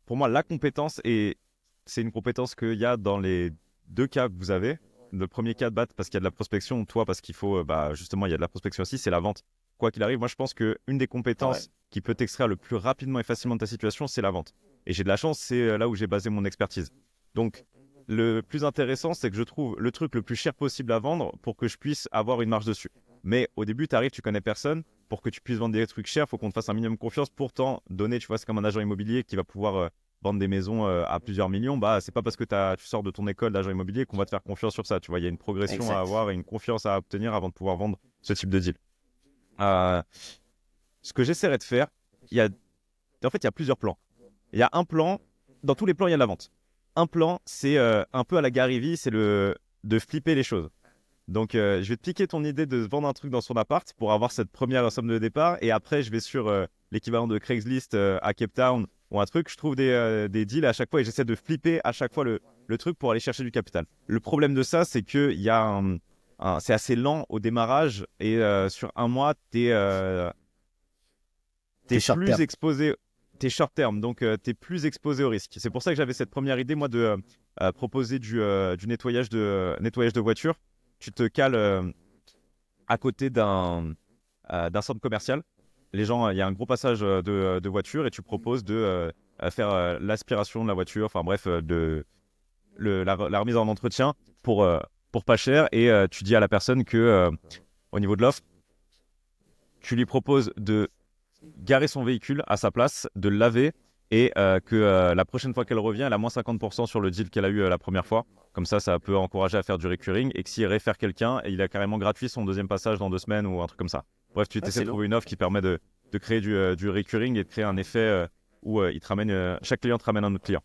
pour moi, la compétence, et c'est une compétence qu'il y a dans les 2 cas que vous avez. Le premier cas, parce qu'il y a de la prospection, toi, parce qu'il faut, justement, il y a de la prospection aussi, c'est la vente. Quoi qu'il arrive, moi, je pense qu'une des compétences Ouais. qui peut t'extraire le plus rapidement et facilement de ta situation, c'est la vente. Et j'ai de la chance, c'est là où j'ai basé mon expertise. Donc, le plus intéressant, c'est que je trouve le truc le plus cher possible à vendre pour que je puisse avoir une marge dessus. Mais au début, tu arrives, tu connais personne. Pour que tu puisses vendre des trucs chers, il faut qu'on te fasse un minimum confiance pour t'en donner. Tu vois, c'est comme un agent immobilier qui va pouvoir vendre des maisons à plusieurs millions, bah, c'est pas parce que tu sors de ton école d'agent immobilier qu'on va te faire confiance sur ça. Tu vois, il y a une progression Exact. à avoir et une confiance à obtenir avant de pouvoir vendre ce type de deal. Ce que j'essaierai de faire, en fait, il y a plusieurs plans. Il y a un plan, dans tous les plans, il y a de la vente. Un plan, c'est un peu à la Gary Vee, c'est de flipper les choses. Donc, je vais te piquer ton idée de vendre un truc dans son appart pour avoir cette première somme de départ. Et après, je vais sur l'équivalent de Craigslist à Cape Town ou un truc. Je trouve des deals à chaque fois et j'essaie de flipper à chaque fois le truc pour aller chercher du capital. Le problème de ça, c'est que c'est assez lent au démarrage et sur un mois, t'es short plus term. exposé. T'es short term, donc t'es plus exposé au risque. C'est pour ça que j'avais cette première idée, moi, de proposer du nettoyage de voiture. Tu te cales à côté d'un centre commercial. Les gens, il y a un gros passage de voiture et tu proposes de faire l'aspiration de la voiture, enfin bref, la remise en entretien pour pas cher. Et tu dis à la personne que, au niveau de l'offre, tu lui proposes de garer son véhicule à sa place, de le laver et que la prochaine fois qu'elle revient, elle a moins 50% sur le deal qu'elle a eu la première fois. Comme ça peut encourager à faire du recurring et que s'il réfère quelqu'un, il a carrément gratuit son deuxième passage dans 2 semaines ou un truc comme ça. Bref, tu essaies de trouver une offre qui permet de créer du recurring et de créer un effet où chaque client te ramène un autre client.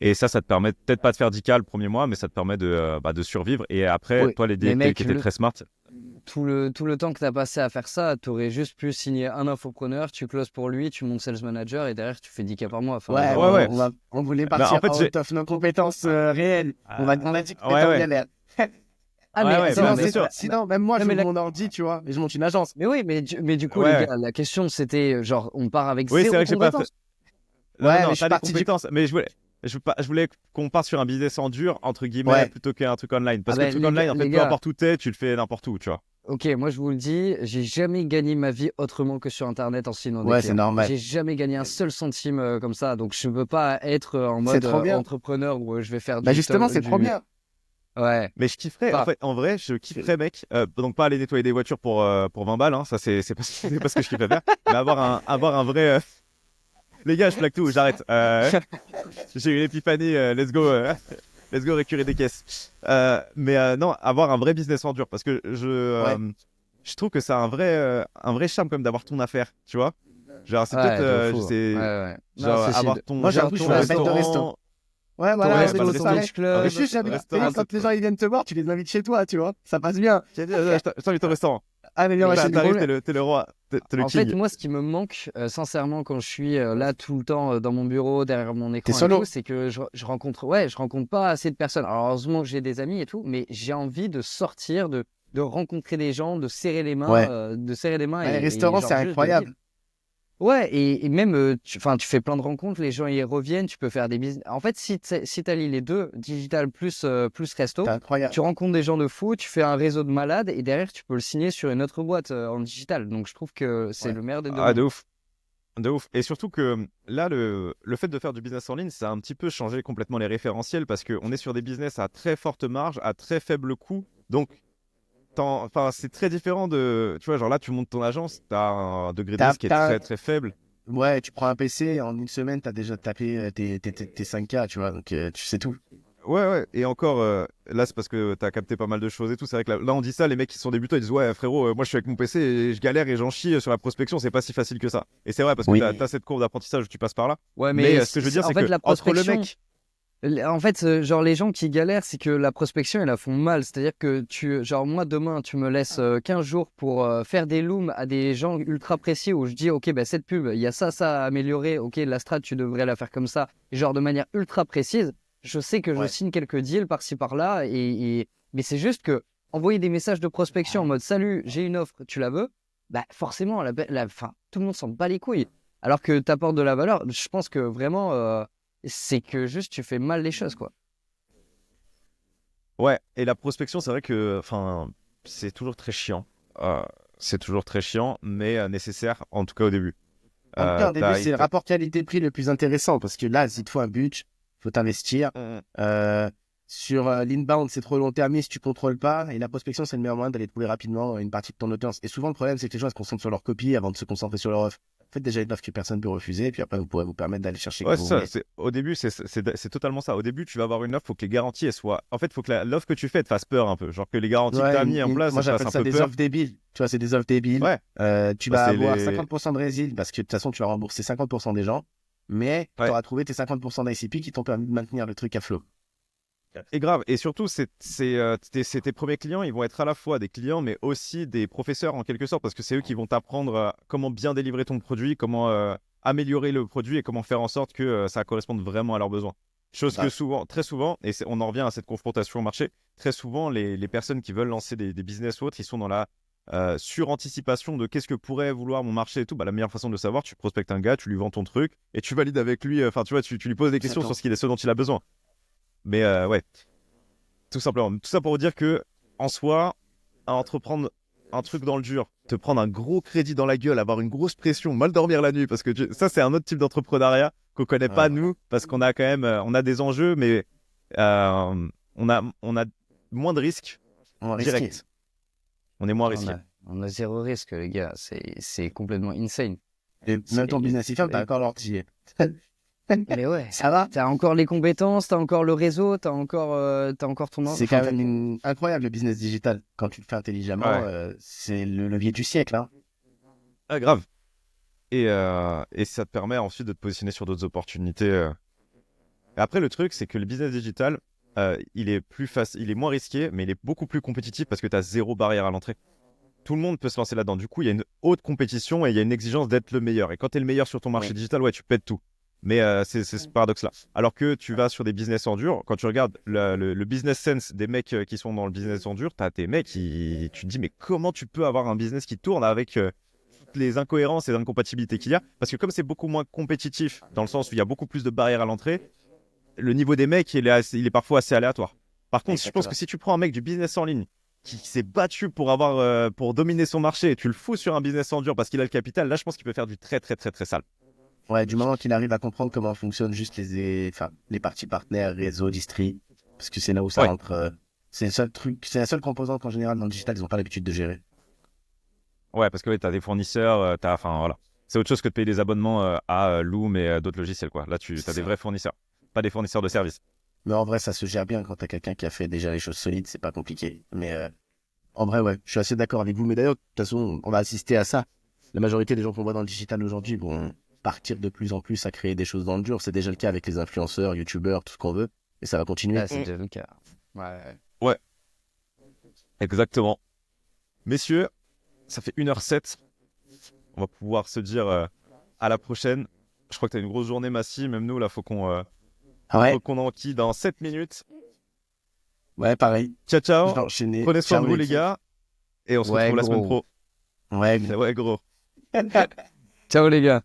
Et ça te permet peut-être pas de faire 10K le premier mois, mais ça te permet de survivre. Et après, Oui, toi, les mais DP mec, qui étaient très smart, tout le temps que tu as passé à faire ça, tu aurais juste pu signer un infopreneur, tu closes pour lui, tu montes sales manager et derrière tu fais 10K par mois. Enfin, Ouais, genre, ouais. on voulait Bah, partir en fait, out of nos compétences réelles. On a dit qu'on ouais, était en ouais. galère. Ah, Ouais, mais ouais, attends, Sinon, bien sûr. sinon, même moi, Non, je mais joue mon ordi, tu vois, et je monte une agence. Mais oui, mais du coup, Ouais. les gars, la question c'était genre, on part avec Oui, c'est zéro vrai que j'ai pas fait. compétence. Non, Ouais, non, mais je suis t'as les parti du... compétences. Mais je voulais qu'on parte sur un business en dur, entre guillemets, Ouais. plutôt qu'un truc online. Parce Ah que ben, le truc les online, gars- en fait, les peu gars. importe où t'es, tu le fais n'importe où, tu vois. Ok, moi je vous le dis, j'ai jamais gagné ma vie autrement que sur Internet en signant des Ouais, clients. c'est normal. J'ai jamais gagné un seul centime comme ça, donc je veux pas être en C'est mode trop bien. entrepreneur où je vais faire Bah du justement, c'est trop bien. Ouais. Mais je kifferais, en Enfin, fait, en vrai, je kifferais, mec. Donc, pas aller nettoyer des voitures pour 20 balles, hein, ça, c'est pas, c'est pas ce que je kifferais faire. Mais avoir un vrai. Les gars, je plaque tout, j'arrête. J'ai eu l'épiphanie, let's go. Let's go récurer des caisses. Mais non, avoir un vrai business en dur. Parce que je trouve que c'est un vrai charme comme d'avoir ton affaire, tu vois. Genre, c'est peut-être, ouais, de je fou. sais, Ouais. Non, genre, c'est avoir ton, Moi, genre, j'avoue, je ton suis un bête de resto. restaurant. Ouais, ton voilà, Ouais, c'est bah, le resto, ton restaurant, beach club. juste, j'aime bien. restaurant, Quand les gens ils viennent te voir, tu les invites chez toi, tu vois. Ça passe bien. je t'invite au restaurant. Ah, mais bien, Mais ouais, c'est c'est le T'arrives, problème. t'es le roi, t'es le En king. fait, moi, ce qui me manque, sincèrement, quand je suis là tout le temps dans mon bureau, derrière mon écran et solo. tout, c'est que je rencontre pas assez de personnes. Alors, heureusement que j'ai des amis et tout, mais j'ai envie de sortir, de rencontrer des gens, de serrer les mains, Ouais. et, Les et restaurants, genre c'est juste de incroyable. dire. Ouais, et même, tu fais plein de rencontres, les gens y reviennent, tu peux faire des business. En fait, si tu allies les deux, digital plus resto, C'est incroyable. tu rencontres des gens de fou, tu fais un réseau de malades et derrière, tu peux le signer sur une autre boîte en digital. Donc, je trouve que c'est Ouais. le meilleur des deux Ah, de mondes. ouf. De ouf. Et surtout que là, le fait de faire du business en ligne, ça a un petit peu changé complètement les référentiels parce qu'on est sur des business à très forte marge, à très faible coût. Donc, c'est très différent de. Tu vois, genre là, tu montes ton agence, tu as un degré de T'as- risque qui est t'as- très très faible. Ouais, tu prends un PC, en une semaine, t'as déjà tapé tes 5K, tu vois, donc tu sais tout. Ouais. Et encore, là, c'est parce que tu as capté pas mal de choses et tout. C'est vrai que là, on dit ça, les mecs qui sont débutants, ils disent ouais, frérot, moi je suis avec mon PC et je galère et j'en chie sur la prospection, c'est pas si facile que ça. Et c'est vrai parce que Oui. tu as cette courbe d'apprentissage où tu passes par là. Ouais, Mais ce que je veux dire, en c'est fait, que la entre le prospection, mec. en fait, genre les gens qui galèrent, c'est que la prospection, ils la font mal. C'est-à-dire que genre moi demain, tu me laisses 15 jours pour faire des looms à des gens ultra précis où je dis, ok, bah, cette pub, il y a ça à améliorer. Ok, la strat, tu devrais la faire comme ça, et genre de manière ultra précise. Je sais que je Ouais. signe quelques deals par-ci par-là, mais c'est juste que envoyer des messages de prospection en mode, salut, j'ai une offre, tu la veux? Bah forcément, fin, tout le monde s'en bat les couilles. Alors que tu apportes de la valeur, je pense que vraiment. C'est que juste tu fais mal les choses, quoi. Ouais, et la prospection, c'est vrai que c'est toujours très chiant. C'est toujours très chiant, mais nécessaire, en tout cas au début. En tout cas, au début, c'est le t'as- rapport qualité-prix le plus intéressant parce que là, s'il te faut un budget, faut t'investir. Sur l'inbound, c'est trop long-termiste, tu contrôles pas. Et la prospection, c'est le meilleur moyen d'aller trouver rapidement une partie de ton audience. Et souvent, le problème, c'est que les gens ils se concentrent sur leur copie avant de se concentrer sur leur offre. Faites déjà une offre que personne ne peut refuser, et puis après, vous pourrez vous permettre d'aller chercher Ouais, que vous c'est voulez. ça. Au début, c'est totalement ça. Au début, tu vas avoir une offre, faut que les garanties elles soient. En fait, faut que l'offre que tu fais te fasse peur un peu. Genre que les garanties que tu Ouais, as mis en place, moi, elles te fassent j'appelle un ça peu des peur. offres débiles. Tu vois, c'est des offres débiles. Ouais, Tu bah, vas c'est avoir les. 50% de résine parce que de toute façon, tu vas rembourser 50% des gens, mais tu Ouais. auras trouvé tes 50% d'ICP qui t'ont permis de maintenir le truc à flot. Et grave. Et surtout, c'est tes premiers clients, ils vont être à la fois des clients, mais aussi des professeurs en quelque sorte, parce que c'est eux qui vont t'apprendre comment bien délivrer ton produit, comment améliorer le produit et comment faire en sorte que ça corresponde vraiment à leurs besoins. Chose que Bah, souvent, très souvent, et on en revient à cette confrontation au marché, très souvent, les personnes qui veulent lancer des business ou autres, ils sont dans la suranticipation de qu'est-ce que pourrait vouloir mon marché et tout. Bah, la meilleure façon de le savoir, tu prospectes un gars, tu lui vends ton truc et tu valides avec lui. Enfin, tu vois, tu lui poses des questions sur exactement. ce dont il a besoin. Mais ouais, tout simplement. Tout ça pour vous dire que, en soi, à entreprendre un truc dans le dur, te prendre un gros crédit dans la gueule, avoir une grosse pression, mal dormir la nuit, parce que ça, c'est un autre type d'entrepreneuriat qu'on connaît pas Ouais, nous, parce qu'on a quand même, on a des enjeux, mais on a moins de risques on va risquer. directs. On est moins On risqué. a, on a zéro risque, les gars. C'est complètement insane. Et même ton business, il ferme, t'as Et- encore l'ordi. Mais ouais, Ça va? t'as encore les compétences, t'as encore le réseau, t'as encore ton... C'est Enfin, quand même incroyable le business digital. Quand tu le fais intelligemment, Ouais, c'est le levier du siècle. Hein. ah, grave. Et ça te permet ensuite de te positionner sur d'autres opportunités. Et après, le truc, c'est que le business digital, il est il est moins risqué, mais il est beaucoup plus compétitif parce que tu as zéro barrière à l'entrée. Tout le monde peut se lancer là-dedans. Du coup, il y a une haute compétition et il y a une exigence d'être le meilleur. Et quand tu es le meilleur sur ton marché Oui, digital, ouais, tu pètes tout. Mais c'est ce paradoxe-là. Alors que tu vas sur des business en dur, quand tu regardes le business sense des mecs qui sont dans le business en dur, tu as tes mecs qui. Tu te dis, mais comment tu peux avoir un business qui tourne avec toutes les incohérences et les incompatibilités qu'il y a? Parce que comme c'est beaucoup moins compétitif, dans le sens où il y a beaucoup plus de barrières à l'entrée, le niveau des mecs, il est parfois assez aléatoire. Par contre, je pense que exactement. si tu prends un mec du business en ligne qui s'est battu pour dominer son marché et tu le fous sur un business en dur parce qu'il a le capital, là, je pense qu'il peut faire du très, très, très, très sale. Ouais, du moment qu'il arrive à comprendre comment fonctionnent juste enfin, les parties partenaires, réseau, distri, parce que c'est là où ça Ouais, rentre. C'est le seul truc, c'est la seule composante qu'en général dans le digital, ils n'ont pas l'habitude de gérer. ouais, parce que ouais, tu as des fournisseurs, enfin voilà. C'est autre chose que de payer des abonnements à Loom et d'autres logiciels, quoi. Là, tu C'est as des ça. vrais fournisseurs, pas des fournisseurs de services. Mais en vrai, ça se gère bien quand t'as quelqu'un qui a fait déjà les choses solides, c'est pas compliqué. Mais en vrai, ouais, je suis assez d'accord avec vous. Mais d'ailleurs, de toute façon, on va assister à ça. La majorité des gens qu'on voit dans le digital aujourd'hui vont partir de plus en plus à créer des choses dans le dur. C'est déjà le cas avec les influenceurs, youtubeurs, tout ce qu'on veut. Et ça va continuer. là, c'est déjà le cas. Ouais. Ouais, exactement. Messieurs, ça fait 1h07. On va pouvoir se dire à la prochaine. Je crois que tu as une grosse journée, Massy. Même nous, là, Ah ouais, faut qu'on enquille dans 7 minutes. ouais, pareil. Ciao, Je ciao. vais enchaîner. Prenez soin de Ciao, vous, les l'équipe. gars. Et on se Ouais, retrouve la semaine gros. pro. Ouais, Ouais, gros. Ciao, les gars.